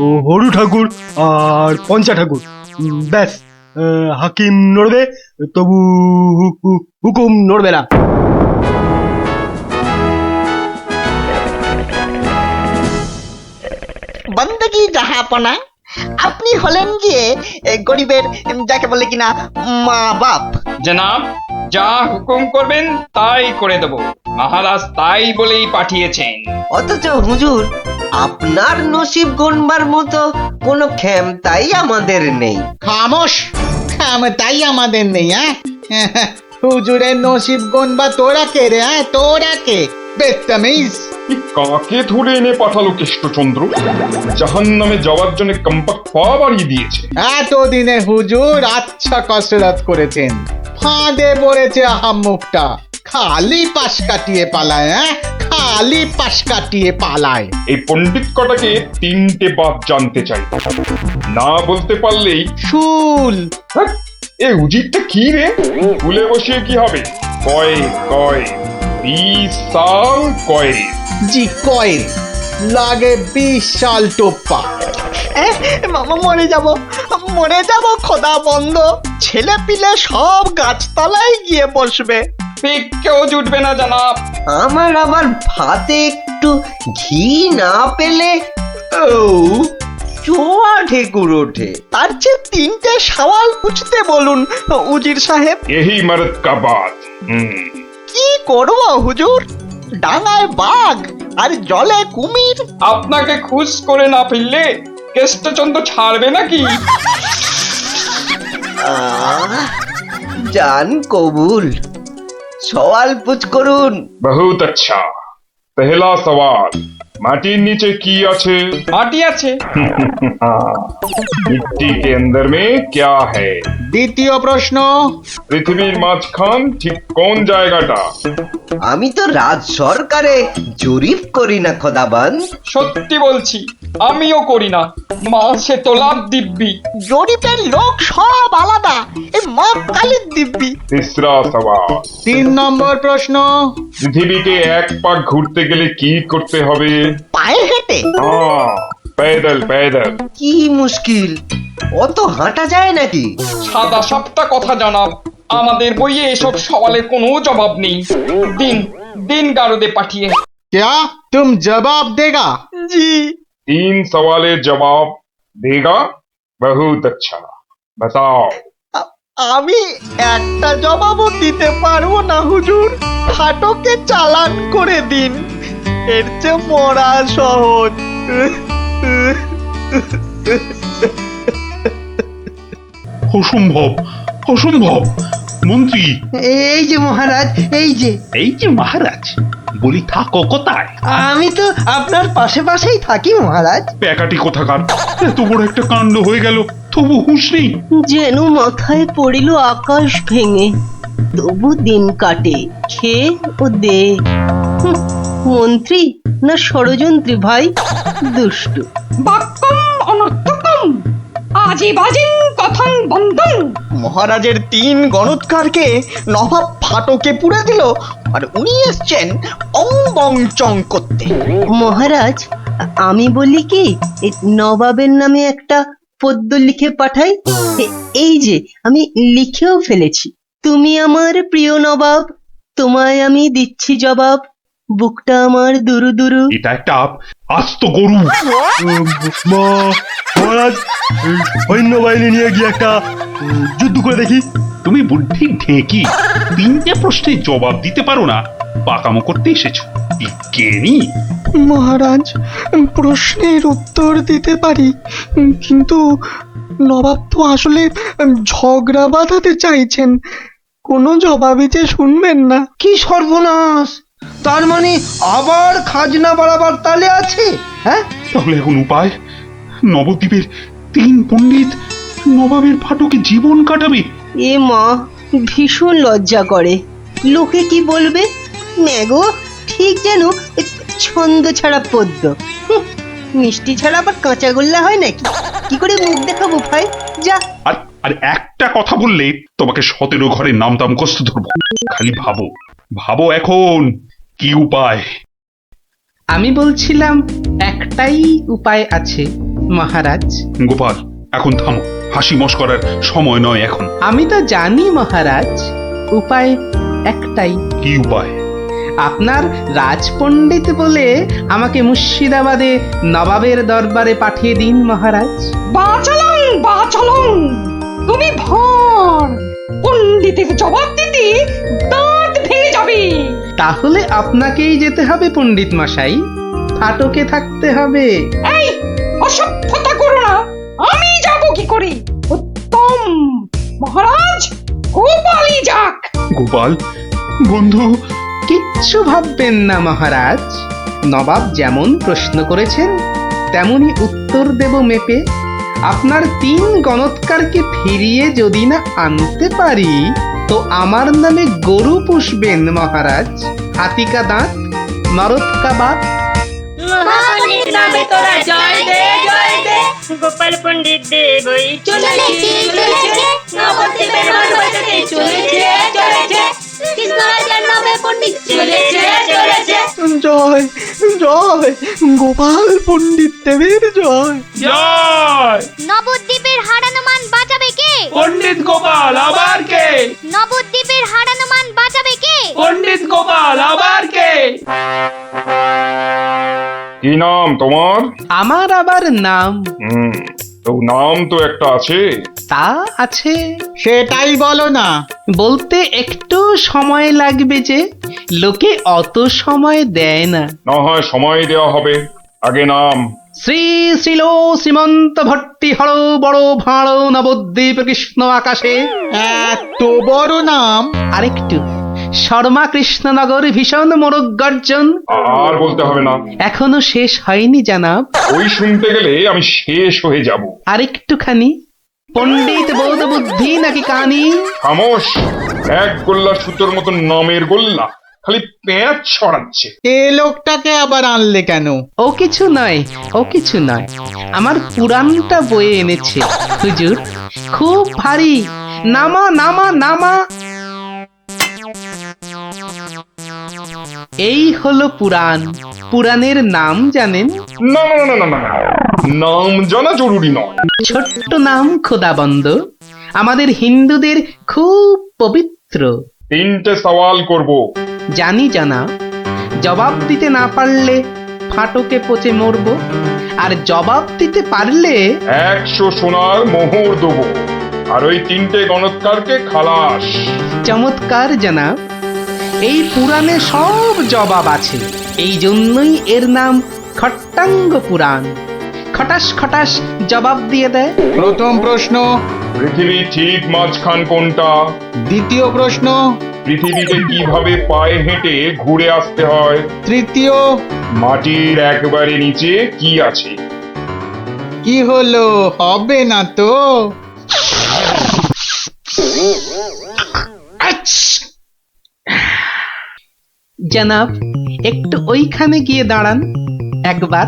Speaker 13: ও হরু ঠাকুর আর পঞ্চা ঠাকুর। ব্যাস, হাকিম নড়বে, তবু হুকুম নড়বে না।
Speaker 12: বন্দগি জাহাপনা, আপনি হলেন গিয়ে গরিবের, যাকে বলে কিনা মা বাপ।
Speaker 10: জনাব, যা হুকুম করবেন তাই করে দেব। মহারাজ তাই বলেই পাঠিয়েছেন।
Speaker 5: অথচ হুজুর, আপনার নসিব গণবার মতো কোনো ক্ষমতাই আমাদের নেই।
Speaker 9: খামোশ, তাই আমাদের নেই। হুজুরের নসিব গনবা তোরা কে রে? তোরা কে? বেত্তামিজ।
Speaker 15: কাকে ধরে এনে পাঠালো কৃষ্ণচন্দ্র? জাহান্নামে যাওয়ার জন্য কম্পাক পা বাড়িয়ে দিয়েছে।
Speaker 9: এতদিনে হুজুর আচ্ছা কসরত করেছেন, ফাঁদে পড়েছে আহাম্মুকটা। খালি পাশ কাটিয়ে পালায়, খালি পাশ কাটিয়ে পালায়।
Speaker 15: এই পণ্ডিত কটাকে 3টে বাদ জানতে চাই, না বলতে পারলেই
Speaker 9: শুল।
Speaker 15: এ উজিরটা কি রে? ভুলে বসিয়ে কি হবে? কয় কয় বিশাল কয়।
Speaker 9: জি কয়েল লাগে, বিশাল টোপ্পা।
Speaker 12: মরে যাব খোদা বন্ধ। ছেলে পিলে সব গাছতলায় গিয়ে বসবে।
Speaker 10: কেউ জুটবে না জনাব।
Speaker 5: আমার আবার ভাতে একটু ঘি না পেলে চোয়া ঠেকুর ওঠে।
Speaker 12: তার চেয়ে 3টে সওয়াল পুছতে বলুন উজির সাহেব।
Speaker 15: यही मर्द का बात।
Speaker 12: কি করব হুজুর? ডাঙায় বাঘ আর জলে কুমির।
Speaker 10: আপনাকে খুশ করে না ফেললে কৃষ্ণচন্দ্র ছাড়বে নাকি?
Speaker 5: জান কবুল, সওয়াল পুছ করুন।
Speaker 15: बहुत अच्छा। पहला सवाल, माटिर नीचे की আছে?
Speaker 10: মাটি আছে।
Speaker 15: मिट्टी के अंदर में क्या है?
Speaker 12: দ্বিতীয় প্রশ্ন,
Speaker 15: পৃথিবীর মাঝখান ঠিক কোন জায়গাটা?
Speaker 5: আমি তো রাজ সরকারে জরিপ করি না খোদাবান।
Speaker 10: সত্যি বলছি আমিও করি না, মাসে তো লাভ দিব্যি।
Speaker 12: জরিপের লোক সব আলাদা, এ মা কালীর দিব্যি।
Speaker 15: তিসরা সওয়াল,
Speaker 12: 3 নম্বর প্রশ্ন,
Speaker 15: পৃথিবীকে এক পাক ঘুরতে গেলে কি করতে হবে?
Speaker 12: পায়ে হেঁটে?
Speaker 15: पैदल पैदल।
Speaker 5: কি মুশকিল, অত হাঁটা যায় নাকি?
Speaker 10: সাদা সাপটা কথা জানাব, আমাদের বইয়ে এসব সওয়ালের কোনো জবাব নেই। দিন দিন গারদে পাঠিয়ে।
Speaker 12: क्या तुम जवाब देगा?
Speaker 14: জি।
Speaker 15: 3 सवालेर जवाब देगा? बहुत अच्छा, बताओ।
Speaker 14: আমি একটা জবাবও দিতে পারবো না হুজুর, ফাটকে চালান করে দিন, এর চেয়ে মরা সহজ।
Speaker 8: অসম্ভব, অসম্ভব। মন্ত্রী,
Speaker 9: এই যে মহারাজ,
Speaker 8: এই যে মহারাজ, বলি থাকো কোথায়?
Speaker 9: আমি তো আপনার পাশে পাশেই থাকি মহারাজ।
Speaker 8: প্যাকাটি কোথাকার, এত বড় একটা কাণ্ড হয়ে গেল, তবু হুঁশ নেই।
Speaker 4: যেন মাথায় পড়িল আকাশ ভেঙে, তবু দিন কাটে খেয়ে ও দে। মন্ত্রী না ষড়যন্ত্রী ভাই, দুষ্টু।
Speaker 7: বাক্যম অনর্থকম আজি বাজিন কথন বন্ধন।
Speaker 14: মহারাজের 3 গণৎকারকে নবাব ফাটকে পুরে দিল, আর উনি এসছেন অং বং চং করতে।
Speaker 4: মহারাজ, আমি বলি কি, এই নবাবের নামে একটা পদ্য লিখে পাঠাই। এই যে আমি লিখেও ফেলেছি। তুমি আমার প্রিয় নবাব, তোমায় আমি দিচ্ছি জবাব, বুকটা আমার দুরু দুরু।
Speaker 8: এটা একটা আস্ত গরু।
Speaker 13: মহারাজ, এই সৈন্যবাহিনী নিয়ে গিয়ে একটা যুদ্ধ করে দেখি।
Speaker 8: তুমি বুদ্ধি ঢেকি, 3টে প্রশ্নের জবাব দিতে পারো না, পাকামো করতে এসেছো বিজ্ঞানী।
Speaker 14: মহারাজ, প্রশ্নের উত্তর দিতে পারি, কিন্তু নবাব তো আসলে ঝগড়া বাঁধাতে চাইছেন, কোনো জবাবই যে শুনবেন না।
Speaker 9: কি সর্বনাশ! তার মানে আবার খাজনা বাড়াবার তালে আছে? হ্যাঁ,
Speaker 8: তাহলে এখন উপায়? নবদ্বীপের 3 পণ্ডিত নবাবের ফাটকে জীবন কাটাবে।
Speaker 4: এ মা, ভীষণ লজ্জা করে। লোকে কি বলবে? ম্যাগো, ঠিক যেন ছন্দ ছাড়া পদ্য। মিষ্টি ছাড়া আবার কাঁচা গোল্লা হয় নাকি? কি করে মুখ দেখাবো ভাই? যা।
Speaker 8: আর একটা কথা বললে তোমাকে 17 ঘরের নামটা মুখস্থ ধরবো। খালি ভাবো, ভাবো এখন কি উপায়।
Speaker 3: আমি বলছিলাম একটাই উপায় আছে মহারাজ।
Speaker 8: গোপাল, এখন থামো, হাসি মশকরার সময় নয় এখন।
Speaker 3: আমি তো জানি মহারাজ, উপায় একটাই।
Speaker 8: কি উপায়?
Speaker 3: আপনার রাজপণ্ডিত বলে আমাকে মুর্শিদাবাদে নবাবের দরবারে পাঠিয়ে দিন মহারাজ।
Speaker 7: বাঁচালং বাঁচালং, তুমি ভর পণ্ডিতের জবাব দিতে দাঁত ভেঙে যাবে।
Speaker 3: তাহলে আপনাকেই যেতে হবে পণ্ডিত মশাই, ফাটকে থাকতে হবে।
Speaker 7: এই অসভ্যতা করো না, আমি যাব কি করে? উত্তম মহারাজ, গোপালই যাক।
Speaker 8: গোপাল বন্ধু,
Speaker 3: কিচ্ছু ভাববেন না মহারাজ, নবাব যেমন প্রশ্ন করেছেন তেমনি উত্তর দেব মেপে। আপনার 3 গণৎকারকে ফিরিয়ে যদি না আনতে পারি তো আমার নামে গরু পুষবেন মহারাজ, হাতিকা দাঁত, নরৎকা বাত।
Speaker 1: মহাপণ্ডিত নামে তোরা জয় দে জয় দে, গোপাল পণ্ডিত দেবই চলেছে চলেছে, নবদ্বীপের মানবতাতে চলেছে চলেছে, কৃষ্ণরাজার নামে পণ্ডিত চলেছে চলেছে।
Speaker 14: জয় জয়, গোপাল পণ্ডিত দেবের জয়
Speaker 15: জয়।
Speaker 2: নবদ্বীপের হারানো মান বাঁচাবে কে?
Speaker 15: পণ্ডিত গোপাল, আবার কে?
Speaker 2: নবদ্বীপের হারানো মান বাঁচাবে কে?
Speaker 15: পণ্ডিত গোপাল, আবার কে? কি নাম তোমার?
Speaker 3: আমার আবার নাম?
Speaker 15: তো নাম তো একটা আছে।
Speaker 3: তা আছে,
Speaker 12: সেটাই বলো না।
Speaker 3: বলতে একটু সময় লাগবে যে, লোকে অত সময় দেয় না।
Speaker 15: না হয় সময় দেওয়া হবে, আগে নাম।
Speaker 3: শ্রী শ্রীল শ্রীমন্ত ভট্টি হর বড় ভাঁড় নবদ্বীপ কৃষ্ণ আকাশে।
Speaker 12: এত বড় নাম?
Speaker 3: আরেকটু, শর্মা কৃষ্ণনগর ভীষণ মোরগ গর্জন।
Speaker 15: আর বলতে হবে না,
Speaker 3: এখনো শেষ হয়নি জানাব।
Speaker 15: ওই শুনতে গেলে আমি শেষ হয়ে যাব।
Speaker 3: আরেকটুখানি, পণ্ডিত বোধ বুদ্ধি নাকি কানি?
Speaker 15: খামোশ! এক গোল্লা সুতোর মতন নামের গোল্লা, খালি প্যাঁচ ছড়াচ্ছে।
Speaker 14: এ লোকটাকে আবার আনলে কেন?
Speaker 3: ও কিছু নয়, ও কিছু নয়, আমার পুরাণটা বয়ে এনেছে হুজুর, খুব ভারী। নামা নামা নামা। এই হলো পুরাণ। পুরাণের নাম জানেন?
Speaker 15: না না না না না না, নাম জানা জরুরি নয়।
Speaker 3: ছোট্ট নাম খোদাবন্দ, আমাদের হিন্দুদের খুব পবিত্র।
Speaker 15: 3টে সওয়াল করব।
Speaker 3: জানি জানা, জবাব দিতে না পারলে ফাটকে পচে মরবো, আর জবাব দিতে পারলে
Speaker 15: 100 সোনার মোহর দেবো, আর ওই 3টে গণৎকারকে খালাস।
Speaker 3: চমৎকার জানাব, এই পুরাণে সব জবাব আছে। এই জন্যই এর নাম খট্টাঙ্গ পুরাণ। খটাস খটাস জবাব দিয়ে দেয়।
Speaker 14: প্রথম প্রশ্ন,
Speaker 15: পৃথিবী ঠিক মাঝখান কোনটা?
Speaker 14: দ্বিতীয় প্রশ্ন,
Speaker 15: পৃথিবীতে কিভাবে পায়ে হেঁটে ঘুরে আসতে হয়?
Speaker 14: তৃতীয়,
Speaker 15: মাটির একবারে নিচে কি আছে?
Speaker 14: কি হলো, হবে না তো?
Speaker 3: জনাব, একটু ওইখানে গিয়ে দাঁড়ান একবার।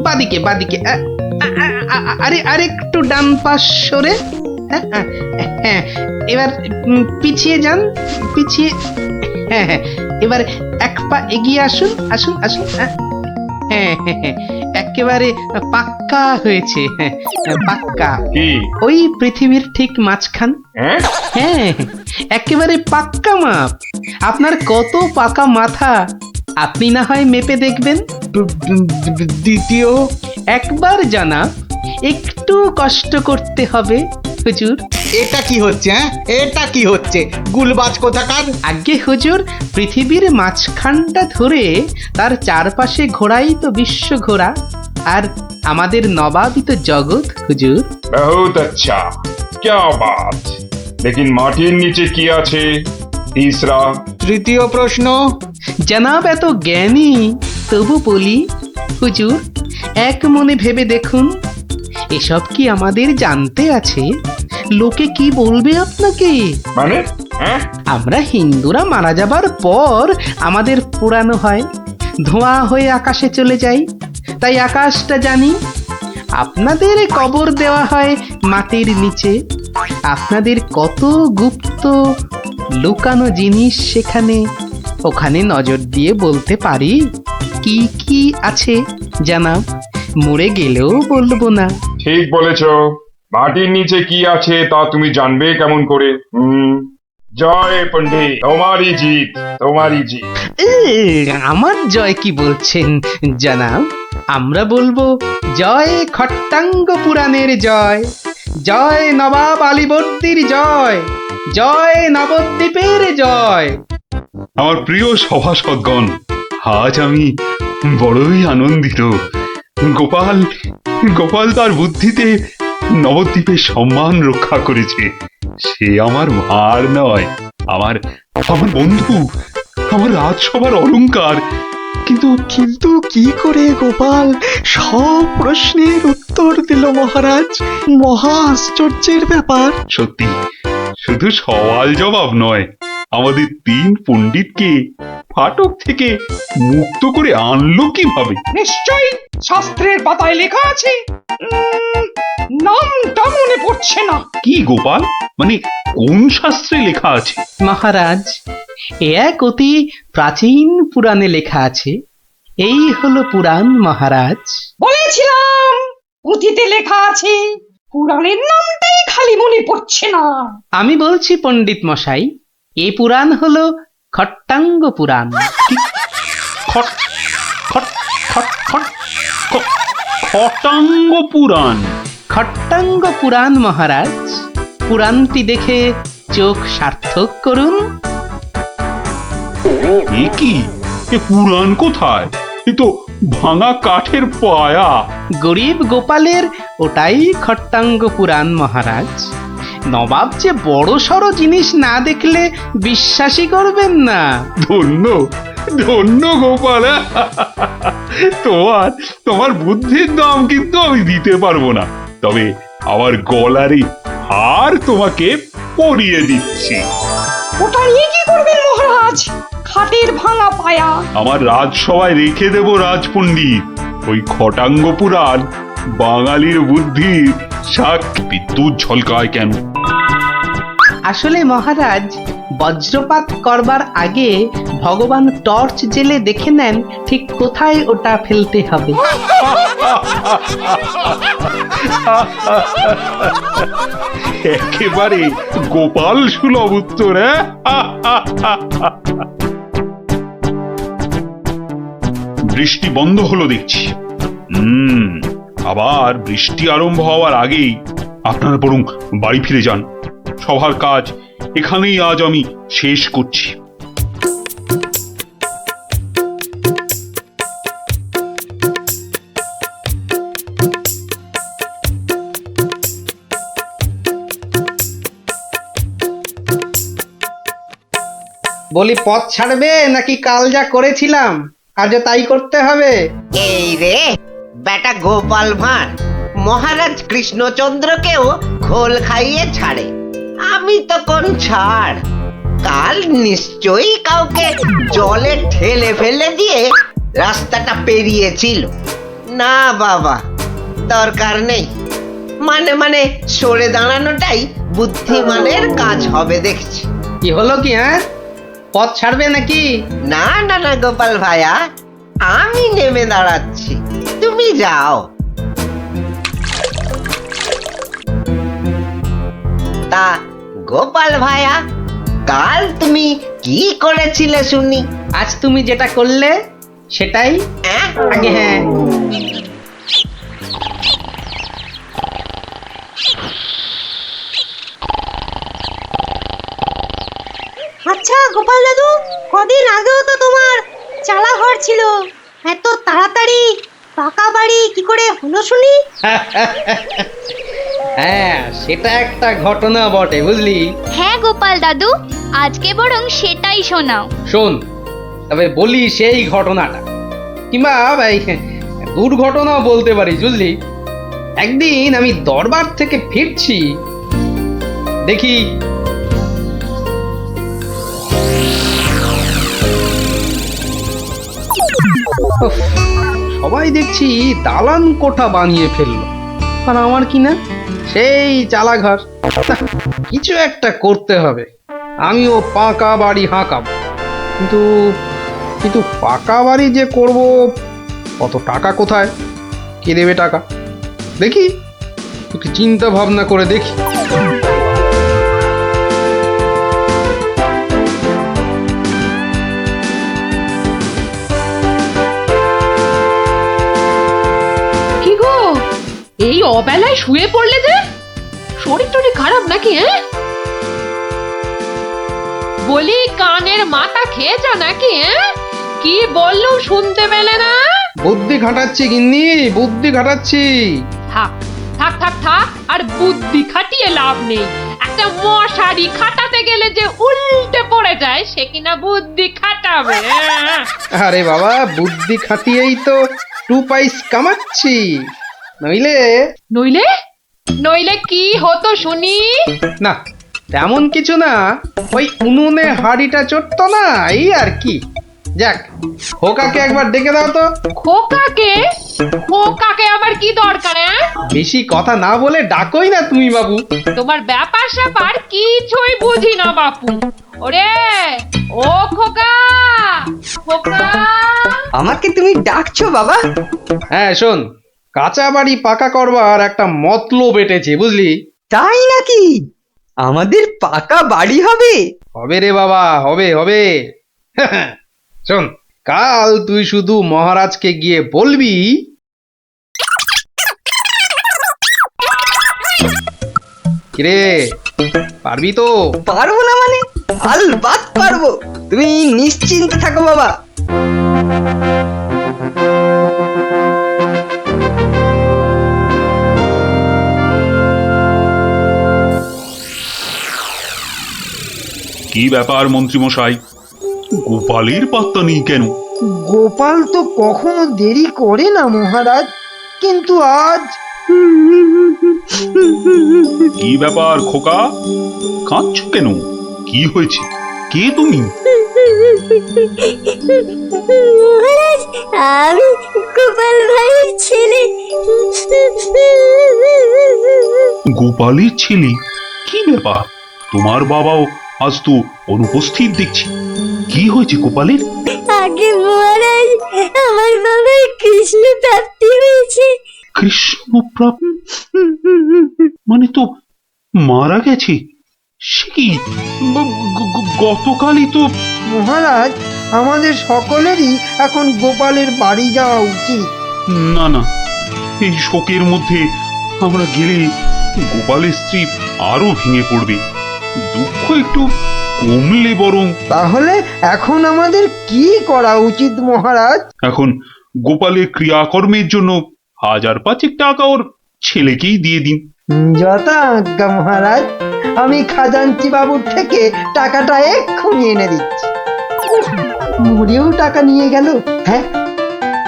Speaker 3: বাদিকে বাদিকে, আরে আরেকটু ডান পাশ সরে। এবার পিছিয়ে যান, পিছিয়ে। এবার এক পা এগিয়ে আসুন, আসুন আসুন। একেবারে পাক্কা হয়েছে, পাক্কা। ওই পৃথিবীর ঠিক মাঝখান। হ্যাঁ, একেবারে পাক্কা মাপ। আপনার কত পাকা মাথা, আপনি না হয় মেপে দেখবেন।
Speaker 14: দ্বিতীয়,
Speaker 3: একবার জানা, একটু কষ্ট করতে হবে হুজুর।
Speaker 14: এটা কি হচ্ছে? হ্যাঁ, এটা কি হচ্ছে? গুলবাজ কোথাকার।
Speaker 3: আগে হুজুর, পৃথিবীর মাঝখানটা ধরে তার চারপাশে ঘোরাই তো বিশ্ব ঘোরা, আর আমাদের নবাবই তো জগৎ হুজুর।
Speaker 15: বহুত আচ্ছা, क्या बात। लेकिन মাটির নিচে কি আছে? তিসরা।
Speaker 14: তৃতীয় প্রশ্ন।
Speaker 3: জনাব এত জ্ঞানী, তবু বলি হুজুর, এক মনে ভেবে দেখুন, এসব কি আমাদের জানতে আছে? লোকে কি বলবে আপনাকে?
Speaker 15: মানে
Speaker 3: আমরা হিন্দুরা মারা যাবার পর আমাদের পোড়ানো হয়, ধোঁয়া হয়ে আকাশে চলে যাই, তাই আকাশটা জানি। আপনাদের কবর দেওয়া হয় মাটির নিচে। আপনাদের কত গুপ্ত লুকানো জিনিস সেখানে, ওখানে নজর দিয়ে বলতে পারি কি কি আছে জানাব, মরে গেলেও বলবো না।
Speaker 15: ঠিক বলেছো, মাটির নিচে কি আছে তা তুমি জানবে কেমন করে? জয় পণ্ডিত, তোমারই জিত, তোমারই জিত।
Speaker 3: আমার জয় কি বলছেন জানাব? আমরা বলবো জয় খট্টাঙ্গ পুরাণের জয়, জয় নবাব আলীবর্দীর জয়, জয় নবদ্বীপের জয়।
Speaker 8: আমার প্রিয় সভাসদগণ, আজ আমি বড়ই আনন্দিত। গোপাল গোপাল তার বুদ্ধিতে নবদ্বীপের সম্মান রক্ষা করেছে। সে আমার ভার নয়, আমার আমার বন্ধু, আমার রাজসভার অলংকার।
Speaker 14: কিন্তু কিন্তু কি করে গোপাল সব প্রশ্নের উত্তর দিল মহারাজ? মহা আশ্চর্যের ব্যাপার।
Speaker 8: সত্যি, শুধু সওয়াল জবাব নয়, আমাদের 3 পণ্ডিতকে ফাটক থেকে মুক্ত করে আনলো কিভাবে?
Speaker 10: নিশ্চয়ই শাস্ত্রের পাতায় লেখা আছে, নামটা মনে পড়ছে না।
Speaker 8: কি গোপাল, মানে কোন শাস্ত্রে লেখা আছে?
Speaker 3: মহারাজ, এ এক অতি প্রাচীন পুরাণে লেখা আছে। এই হলো পুরাণ মহারাজ।
Speaker 10: বলেছিলাম পুঁথিতে লেখা আছে, পুরাণের নামটাই খালি মনে পড়ছে না।
Speaker 3: আমি বলছি পণ্ডিত মশাই, এই পুরাণ হলো খট্টাঙ্গ পুরাণ।
Speaker 8: খটাঙ্গ পুরাণ?
Speaker 3: খট্টাঙ্গ পুরাণ মহারাজ। পুরাণটি দেখে চোখ সার্থক করুন।
Speaker 8: এ কি, এ পুরাণ কোথায়? এ তো ভাঙা কাঠের পায়া।
Speaker 3: গরিব গোপালের ওটাই খট্টাঙ্গ পুরাণ মহারাজ। নবাব যে বড় সড় জিনিস না দেখলে বিশ্বাসই করবেন না।
Speaker 8: ধন্য ধন্য গোপাল। তোমার তোমার বুদ্ধির দাম কিন্তু আমি দিতে পারবো না, তবে আমার গলারই হার তোমাকে পরিয়ে দিচ্ছি।
Speaker 7: ওটা নিয়ে কি করবেন মহারাজ? খাটের ভাঙা পায়া।
Speaker 8: আমার রাজসভায় রেখে দেব রাজপণ্ডিত। ওই খটাঙ্গ পুরাণ বাঙালির বুদ্ধির সাক্ষী। বিদ্যুৎ ঝলকায় কেন?
Speaker 4: আসলে মহারাজ, বজ্রপাত করবার আগে ভগবান টর্চ জেলে দেখে নেন ঠিক কোথায় ওটা ফেলতে হবে।
Speaker 8: একেবারে গোপাল সুলভ উত্তর। বৃষ্টি বন্ধ হলো দেখছি। আবার বৃষ্টি আরম্ভ হওয়ার আগেই আপনারা বরং বাড়ি ফিরে যান। সবার কাজ এখানেই আজ আমি শেষ করছি।
Speaker 4: বলি, পথ ছাড়বে নাকি কাল যা করেছিলাম আজও তাই করতে হবে?
Speaker 5: এই রে বেটা গোপাল ভাঁড়, মহারাজ কৃষ্ণচন্দ্রকেও খোল খাইয়ে ছাড়ে, আমি তো কোন ছাড়। কাল নিশ্চয়ই কাউকে জলে ঠেলে ফেলে দিয়ে রাস্তাটা পেরিয়েছিল। না বাবা, দরকার নেই। মানে সরে দাঁড়ানোটাই বুদ্ধিমানের কাজ হবে দেখছি।
Speaker 4: কি হলো কি? পথ ছাড়বে নাকি?
Speaker 5: না না না গোপাল ভাইয়া, আমি নেমে দাঁড়াচ্ছি, তুমি যাও। তা গোপাল ভাইয়া, কাল তুমি কি করেছিলে শুনি?
Speaker 4: আজ তুমি যেটা করলে সেটাই আগে। হ্যাঁ,
Speaker 11: আচ্ছা গোপাল দাদু, কদিন আগেও তো তোমার চালা ঘর ছিল, এত তাড়াতাড়ি পাকা বাড়ি কি করে হলো শুনি?
Speaker 4: হ্যাঁ, সেটা একটা ঘটনা বটে, বুঝলি?
Speaker 2: হ্যাঁ গোপাল দাদু, আজকে বরং সেটাই শোনাও।
Speaker 4: শোন, তবে বলি সেই ঘটনাটা, কিংবা এই দুর্ঘটনাও বলতে পারি, বুঝলি? একদিন আমি দরবার থেকে ফিরছি, দেখি সবাই দেখছি দালান কোঠা বানিয়ে ফেললো, আর আমার কিনা সেই চালাঘর। কিছু একটা করতে হবে, আমিও পাকা বাড়ি হাঁকাবো। কিন্তু পাকা বাড়ি যে করব, কত টাকা কোথায়, কে দেবে টাকা? দেখি একটু চিন্তা ভাবনা করে দেখি।
Speaker 7: কি গো, এই অবেলায় শুয়ে পড়লে যে? শরীর টরীর খারাপ নাকি? বলি, কানের মাথা খেয়েছ নাকি? কি বললুম শুনতে পেলে না?
Speaker 4: বুদ্ধি খাটাচ্ছি গিন্নি, বুদ্ধি খাটাচ্ছি।
Speaker 7: থাক থাক থাক থাক, আর বুদ্ধি খাটিয়ে লাভ নেই। একটা মশারি খাটাতে গেলে যে উল্টে পড়ে যায়, সে কিনা বুদ্ধি খাটাবে?
Speaker 4: আরে বাবা, বুদ্ধি খাটিয়েই তো 2 পয়সা কামাচ্ছি, নইলে
Speaker 7: নইলে নইলে কি হতো শুনি?
Speaker 4: না, তেমন কিছু না, ওই উনুনে হাড়িটা চড়তো না, এই আর কি। যাক, খোকাকে একবার ডেকে দাও তো।
Speaker 7: খোকাকে? খোকাকে আবার কি দরকার?
Speaker 4: বেশি কথা না বলে ডাকোই না তুমি বাবু।
Speaker 7: তোমার ব্যাপার স্যাপার কিছুই বুঝি না বাপু। ওরে ও খোকা, খোকা!
Speaker 6: আমাকে তুমি ডাকছো বাবা?
Speaker 4: হ্যাঁ, শোন, কাঁচা বাড়ি পাকা করবার একটা মতলব এটেছে, বুঝলি?
Speaker 6: তাই নাকি? আমাদের পাকা বাড়ি হবে?
Speaker 4: হবে রে বাবা, হবে হবে। শোন, কাল তুই শুধু মহারাজকে গিয়ে বলবি, কিরে পারবি তো?
Speaker 6: পারবো না মানে? আলবাত পারবো, তুমি নিশ্চিন্তে থাকো বাবা।
Speaker 8: কি ব্যাপার মন্ত্রীমশাই, গোপালের পাত্তা নেই কেন?
Speaker 9: গোপাল তো কখনো দেরি করে না মহারাজ, কিন্তু আজ
Speaker 8: কি ব্যাপার খোকা, কাঁদছো কেন? কি হয়েছে? কে তুমি?
Speaker 2: মহারাজ, আমি গোপাল ভাইয়ের ছেলে।
Speaker 8: গোপালের ছেলে? কি ব্যাপার, তোমার বাবাও আজ তো অনুপস্থিত দেখছি। কি হয়েছে গোপালের?
Speaker 2: আগে মহারাজ, আমার বাবার কৃষ্ণ প্রাপ্তি হয়েছে।
Speaker 8: কৃষ্ণ প্রাপ্তি মানে তো মারা গেছে? সে কি, গতকালই তো।
Speaker 9: মহারাজ, আমাদের সকলেরই এখন গোপালের বাড়ি যাওয়া উচিত।
Speaker 8: না না, এই শোকের মধ্যে আমরা গেলে গোপালের স্ত্রী আরো ভেঙে পড়বে। দুঃখ একটু কমলে বরং।
Speaker 9: তাহলে এখন আমাদের কি করা উচিত মহারাজ?
Speaker 8: এখন গোপালের ক্রিয়াকর্মের জন্য 1000-5 টাকা ওর ছেলেকেই দিয়ে দিন।
Speaker 9: যথা আজ্ঞা মহারাজ, আমি খাজাঞ্চি বাবুর থেকে টাকাটা এক্ষুনি এনে দিচ্ছি। মরেও টাকা নিয়ে গেল। হ্যাঁ,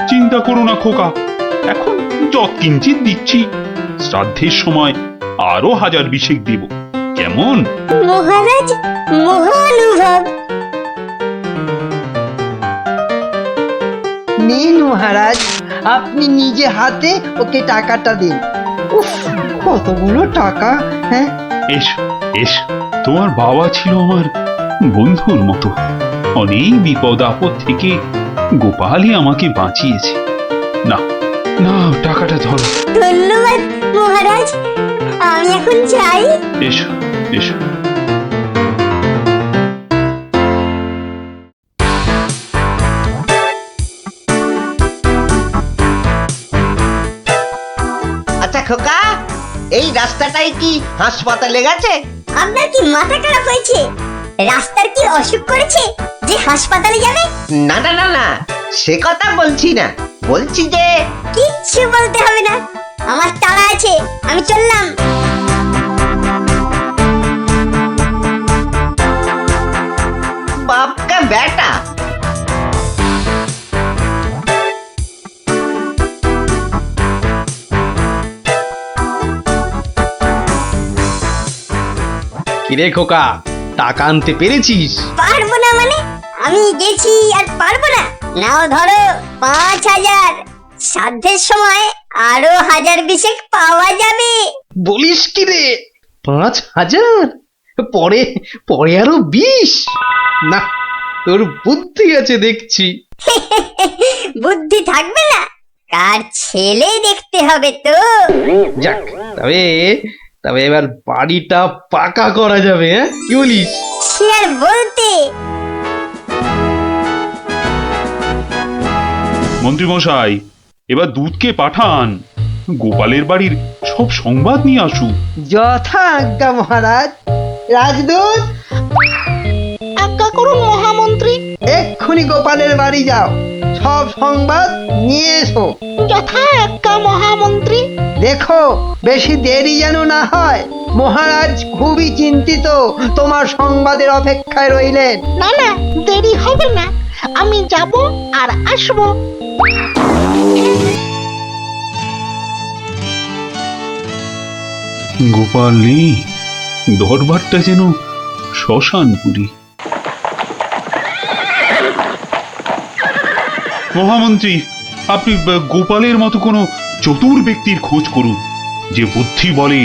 Speaker 8: চিন্তা করো না খোকা, এখন যৎকিঞ্চিৎ দিচ্ছি। শ্রাদ্ধের সময় আরো 1000 দেব, কেমন?
Speaker 2: মহারাজ, মহানুভব।
Speaker 9: নিন মহারাজ, আপনি নিজে হাতে ওকে টাকাটা দিন। উফ, কতগুলো টাকা! হ্যাঁ,
Speaker 8: এসো এসো, তোমার বাবা ছিল আমার বন্ধুর মতো। অনেক বিপদ আপদ থেকে গোপালই আমাকে বাঁচিয়েছে। না না, টাকাটা ধরো।
Speaker 2: ধন্যবাদ মহারাজ, আমি এখন যাই।
Speaker 8: এসো এসো।
Speaker 5: আচ্ছা খোকা, এই রাস্তাটাই কি হাসপাতালে গেছে?
Speaker 2: আপনার কি মাথা খারাপ হয়েছে? রাস্তার কি অসুখ করেছে যে হাসপাতালে যাবে?
Speaker 5: না না না না, সে কথা বলছি না, বলছি যে
Speaker 2: কিচ্ছু বলতে হবে না, আমার তাড়া আছে, আমি চললাম।
Speaker 5: বাপ কা বেটা।
Speaker 3: কিরে খোকা, টাকা আনতে পেরেছিস?
Speaker 2: পারবো না মানে? আমি গেছি আর পারবো না? নাও ধরো 5000। শ্রাদ্ধের সময় আরো 1000 পাওয়া যাবে।
Speaker 3: বলিস কি রে, 5000? পরে পরে আরো 20? না, তোর বুদ্ধি আছে দেখছি।
Speaker 2: বুদ্ধি থাকবে না? কার ছেলে দেখতে হবে তো।
Speaker 3: যাক, তবে তবে এবার বাড়িটা পাকা করা যাবে, হ্যাঁ? কি বলিস?
Speaker 2: সে আর বলতে।
Speaker 8: মন্ত্রী মশাই, এবার দুধকে পাঠান, গোপালের বাড়ির সব সংবাদ নিয়ে আসুক।
Speaker 9: যথা আজ্ঞা মহারাজ। রাজদূত,
Speaker 12: আজ্ঞা করুন মহামন্ত্রী।
Speaker 9: এক্ষুনি গোপালের বাড়ি যাও, সব সংবাদ নিয়ে এসো।
Speaker 12: যথা আজ্ঞা মহামন্ত্রী।
Speaker 9: দেখো বেশি দেরি যেন না হয়। মহারাজ খুবই চিন্তিত, তোমার সংবাদের অপেক্ষায় রইলেন।
Speaker 12: না না, দেরি হবে না, আমি যাব আর আসব।
Speaker 8: গোপাল নেই, দরবারটা যেন শ্মশানপুরী। মহামন্ত্রী, আপনি গোপালের মতো কোনো চতুর ব্যক্তির খোঁজ করুন, যে বুদ্ধি বলে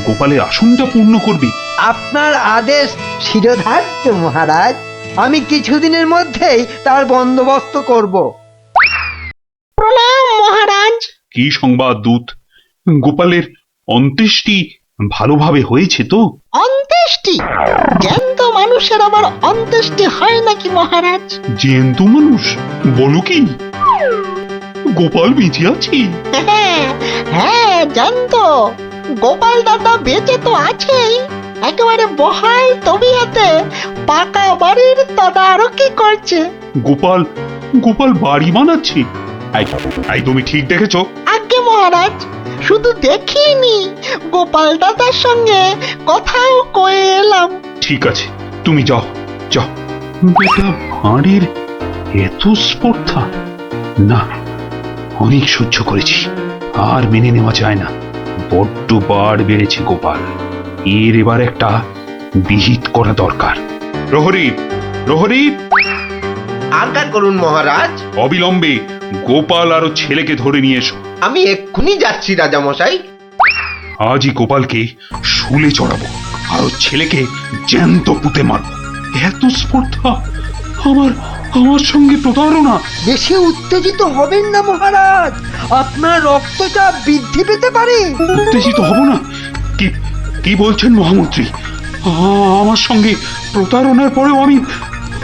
Speaker 8: গোপালের আসনটা পূর্ণ করবে।
Speaker 9: আপনার আদেশ শিরোধার্য মহারাজ, আমি কিছুদিনের মধ্যেই তার বন্দোবস্ত করব।
Speaker 12: প্রণাম মহারাজ।
Speaker 8: কি সংবাদ দূত? গোপালের অন্ত্যেষ্টি ভালোভাবে হয়েছে তো?
Speaker 12: অন্ত্যেষ্টি? জ্যান্ত মানুষের আবার অন্ত্যেষ্টি হয় নাকি মহারাজ?
Speaker 8: জ্যান্ত মানুষ? বলো কি? গোপাল বেঁচে আছে?
Speaker 12: হ্যাঁ, জ্যান্ত। গোপাল দাদা বেঁচে তো আছেই, একেবারে বহাল তবিয়তে পাকা বাড়ির তদারকি করছে।
Speaker 8: গোপাল গোপাল বাড়ি বানাচ্ছে? আই তুমি ঠিক দেখেছো?
Speaker 12: আজ্ঞে মহারাজ, শুধু দেখিনি, গোপাল দাদার সঙ্গে কথাও কয়ে এলাম।
Speaker 8: ঠিক আছে, তুমি যাও যাও। বেটা ভাঁড়ের এত স্পর্ধা? না, অনেক সহ্য করেছি, আর মেনে নেওয়া যায় না। বড্ড বাড় বেড়েছে গোপাল, এর এবার একটা বিহিত করা দরকার। প্রহরী, প্রহরী,
Speaker 5: আজ্ঞা করুন মহারাজ।
Speaker 8: অবিলম্বে গোপাল আর ওর ছেলেকে ধরে নিয়ে এসো।
Speaker 5: আমি এক্ষুনি যাচ্ছি রাজামশাই।
Speaker 8: আজই গোপালকে শুলে চড়াবো, আর ওর ছেলেকে জ্যান্ত পুঁতে মারবো। এত স্পর্ধা, আমার আমার সঙ্গে প্রতারণা।
Speaker 9: বেশি উত্তেজিত হবেন না মহারাজ, আপনার রক্তচাপ বৃদ্ধি পেতে পারে।
Speaker 8: উত্তেজিত হব না? কি কি বলছেন মহামন্ত্রী? আমার সঙ্গে প্রতারণার পরেও আমি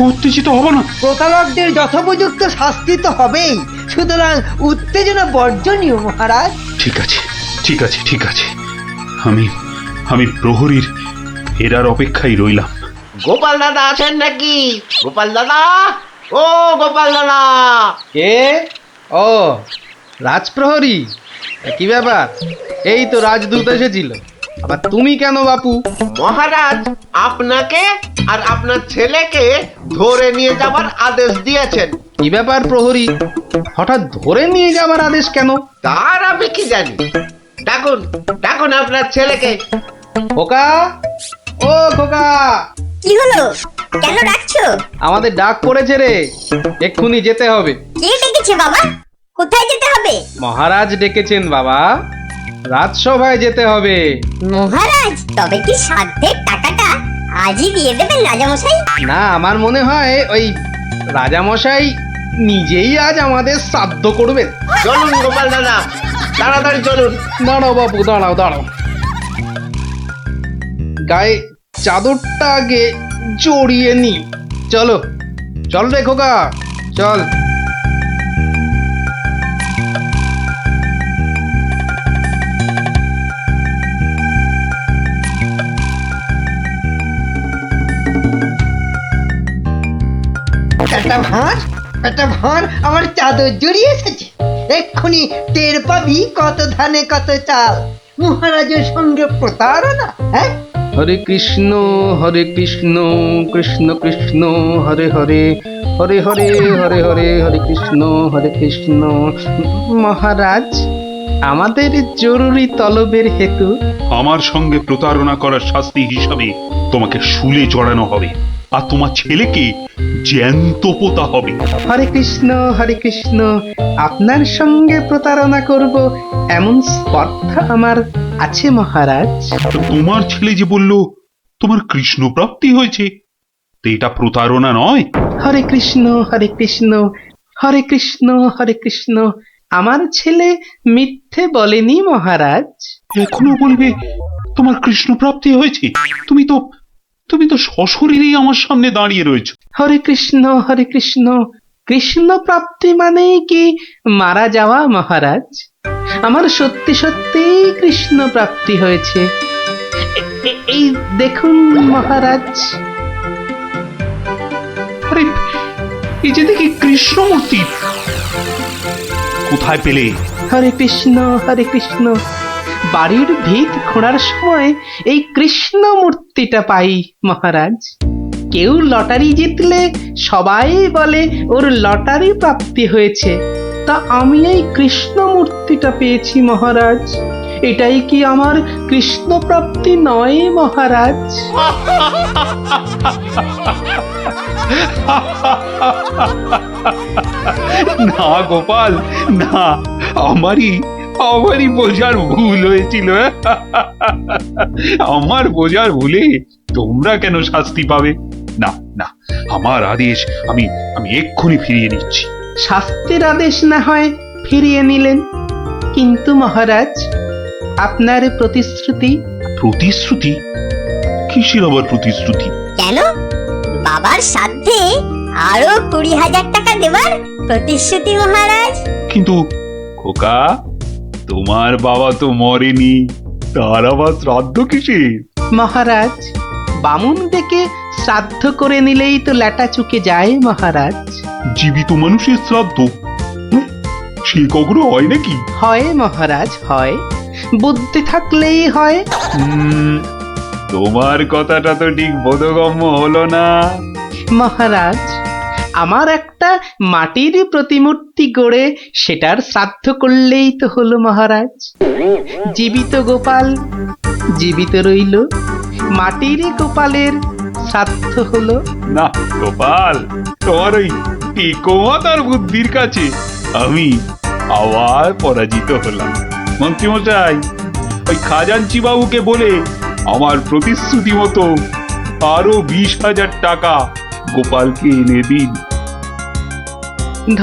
Speaker 8: উত্তেজিত হব না?
Speaker 9: প্রতারকদের যথোপযুক্ত শাস্তি তো হবেই, সুতরাং উত্তেজনা বর্জনীয় মহারাজ।
Speaker 8: ঠিক আছে, ঠিক আছে, ঠিক আছে, আমি আমি প্রহরীর এরার অপেক্ষায় রইলাম।
Speaker 5: গোপাল দাদা আছেন নাকি? গোপাল দাদা, ও গোপাল দাদা।
Speaker 14: কে? ও, রাজপ্রহরী, কি ব্যাপার? এই তো রাজদূত এসেছিল, আবার তুমি কেন বাপু?
Speaker 5: মহারাজ আপনাকে আর আপনার ছেলেকে ধরে নিয়ে যাবার আদেশ দিয়েছেন।
Speaker 14: কি ব্যাপার প্রহরী, হঠাৎ ধরে নিয়ে যাবার আদেশ কেন?
Speaker 5: তার আমি কি জানি। ডাকুন, ডাকুন আপনার ছেলেকে।
Speaker 14: খোকা, ও খোকা।
Speaker 16: কি হলো? কেন ডাকছো?
Speaker 14: আমাদের ডাক পড়েছে রে, এক্ষুনি যেতে হবে।
Speaker 16: কে ডেকেছে বাবা? কোথায় যেতে হবে?
Speaker 14: মহারাজ ডেকেছেন বাবা, রাজসভায় যেতে হবে।
Speaker 16: মহারাজ, তবে কি সাধ্যের টাকাটা আজই দিয়ে দেবেন রাজামশাই?
Speaker 14: না, আমার মনে হয় ওই রাজামশাই নিজেই আজ আমাদের শ্রাদ্ধ করবেন।
Speaker 5: চলুন গোপাল দাদা, তাড়াতাড়ি চলুন।
Speaker 14: দাঁড়াও বাবু, দাঁড়াও দাঁড়াও, গায়ে চাদরটা আগে জড়িয়ে নি। চলো, চল রে খোকা, চল।
Speaker 9: একটা ভাঁড় আমার চাদর জড়িয়ে এসেছে। এক্ষুনি টের পাবি কত ধানে কত চাল। মহারাজের সঙ্গে প্রতারণা। হ্যাঁ,
Speaker 14: হরে কৃষ্ণ কৃষ্ণ কৃষ্ণ হরে হরে, হরে হরে হরে হরে, হরে কৃষ্ণ। মহারাজ, আমাদের জরুরি তলবের হেতু
Speaker 8: আমার সঙ্গে প্রতারণা করার শাস্তি হিসাবে তোমাকে শুলে চড়ানো হবে, আর তোমার ছেলেকে জ্যান্ত পোতা হবে।
Speaker 14: হরে কৃষ্ণ, আপনার সঙ্গে প্রতারণা করব এমন স্পর্ধা আমার আছে মহারাজ।
Speaker 8: তোমার ছেলে যে বলল তোমার কৃষ্ণ প্রাপ্তি হয়েছে, তো এটা প্রতারণা নয়?
Speaker 14: হরে কৃষ্ণ হরে কৃষ্ণ, আমার ছেলে মিথ্যে বলেনি মহারাজ।
Speaker 8: এখনো বলবে তোমার কৃষ্ণ প্রাপ্তি হয়েছে? তুমি তো সশরীরেই আমার সামনে দাঁড়িয়ে রয়েছো।
Speaker 14: হরে কৃষ্ণ, কৃষ্ণ প্রাপ্তি মানেই কি মারা যাওয়া মহারাজ? আমার সত্যি সত্যি কৃষ্ণ প্রাপ্তি হয়েছে। এই দেখুন মহারাজ।
Speaker 8: আরে, এই যে দেখি কৃষ্ণ মূর্তি, কোথায় পেলে?
Speaker 14: হরে কৃষ্ণ, বাড়ির ভিত খোঁড়ার সময় এই কৃষ্ণ মূর্তিটা পাই মহারাজ। কেউ লটারি জিতলে সবাই বলে ওর লটারি প্রাপ্তি হয়েছে, তা আমি এই কৃষ্ণ মূর্তিটা পেয়েছি মহারাজ। এটাই কি আমার কৃষ্ণ প্রাপ্তি নয় মহারাজ?
Speaker 8: না গোপাল, না, আমারই বোঝার ভুল হয়েছিল। আমার বোঝার ভুলে তোমরা কেন শাস্তি পাবে? না না, আমার আদেশ আমি এক্ষুনি ফিরিয়ে নিচ্ছি।
Speaker 14: শাস্তির আদেশ না হয় ফিরিয়ে নিলেন, কিন্তু মহারাজ আপনার প্রতিশ্রুতি?
Speaker 8: প্রতিশ্রুতি? কিসের আবার প্রতিশ্রুতি?
Speaker 16: কেন? বাবার সাধ্যে আরো 20,000 টাকা দেবার প্রতিশ্রুতি মহারাজ।
Speaker 8: কিন্তু খোকা, তোমার বাবা তো মরেনি, তার আবার শ্রাদ্ধ কিসের?
Speaker 14: মহারাজ, বামুন ডেকে শ্রাদ্ধ করে নিলেই তো ল্যাটা চুকে যায় মহারাজ।
Speaker 8: জীবিত মানুষের শ্রাদ্ধ সে কখনো হয় নাকি?
Speaker 14: হয় মহারাজ, হয়, বুদ্ধি থাকলেই হয়।
Speaker 8: তোমার কথাটা তো ঠিক বোধগম্য হলো না
Speaker 14: মহারাজ। আমার একটা মাটির প্রতিমূর্তি গড়ে সেটার শ্রাদ্ধ করলেই তো হলো মহারাজ। জীবিত গোপাল জীবিত রইল, মাটির গোপালের শ্রাদ্ধ হলো।
Speaker 8: না গোপাল, তোমার ওই টিকমাতার বুদ্ধির কাছে আমি আবার পরাজিত হলাম। মন্ত্রীমশাই, ওই খাজাঞ্চি বাবুকে বলে আমার প্রতিশ্রুতি মতো আরো 20,000 টাকা গোপালকে এনে দিন।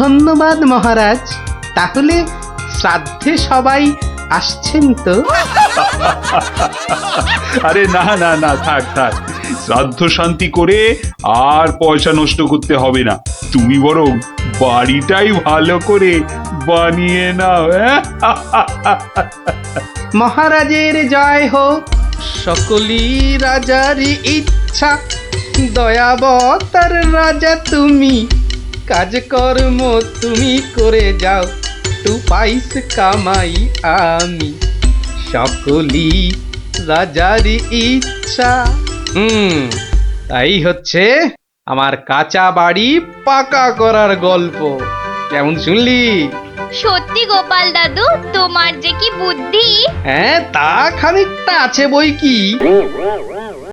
Speaker 14: ধন্যবাদ মহারাজ। তাহলে শ্রাদ্ধে সবাই আসছেন তো?
Speaker 8: আরে না না না, থাক থাক, শ্রাদ্ধ শান্তি করে আর পয়সা নষ্ট করতে হবে না। তুমি বরং বাড়িটাই ভালো করে বানিয়ে নাও।
Speaker 14: মহারাজের জয় হোক, সকলই রাজারই ইচ্ছা, দয়াবতার রাজা তুমি, কাজকর্ম তুমি করে যাও, তু পাইস কামাই আমি, সকলই রাজারই ইচ্ছা। তাই হচ্ছে আমার কাঁচা বাড়ি পাকা করার গল্প। কেমন শুনলি?
Speaker 2: সত্যি গোপাল দাদু, তোমার যে কি বুদ্ধি!
Speaker 14: হ্যাঁ, তা খানিকটা আছে বই কি।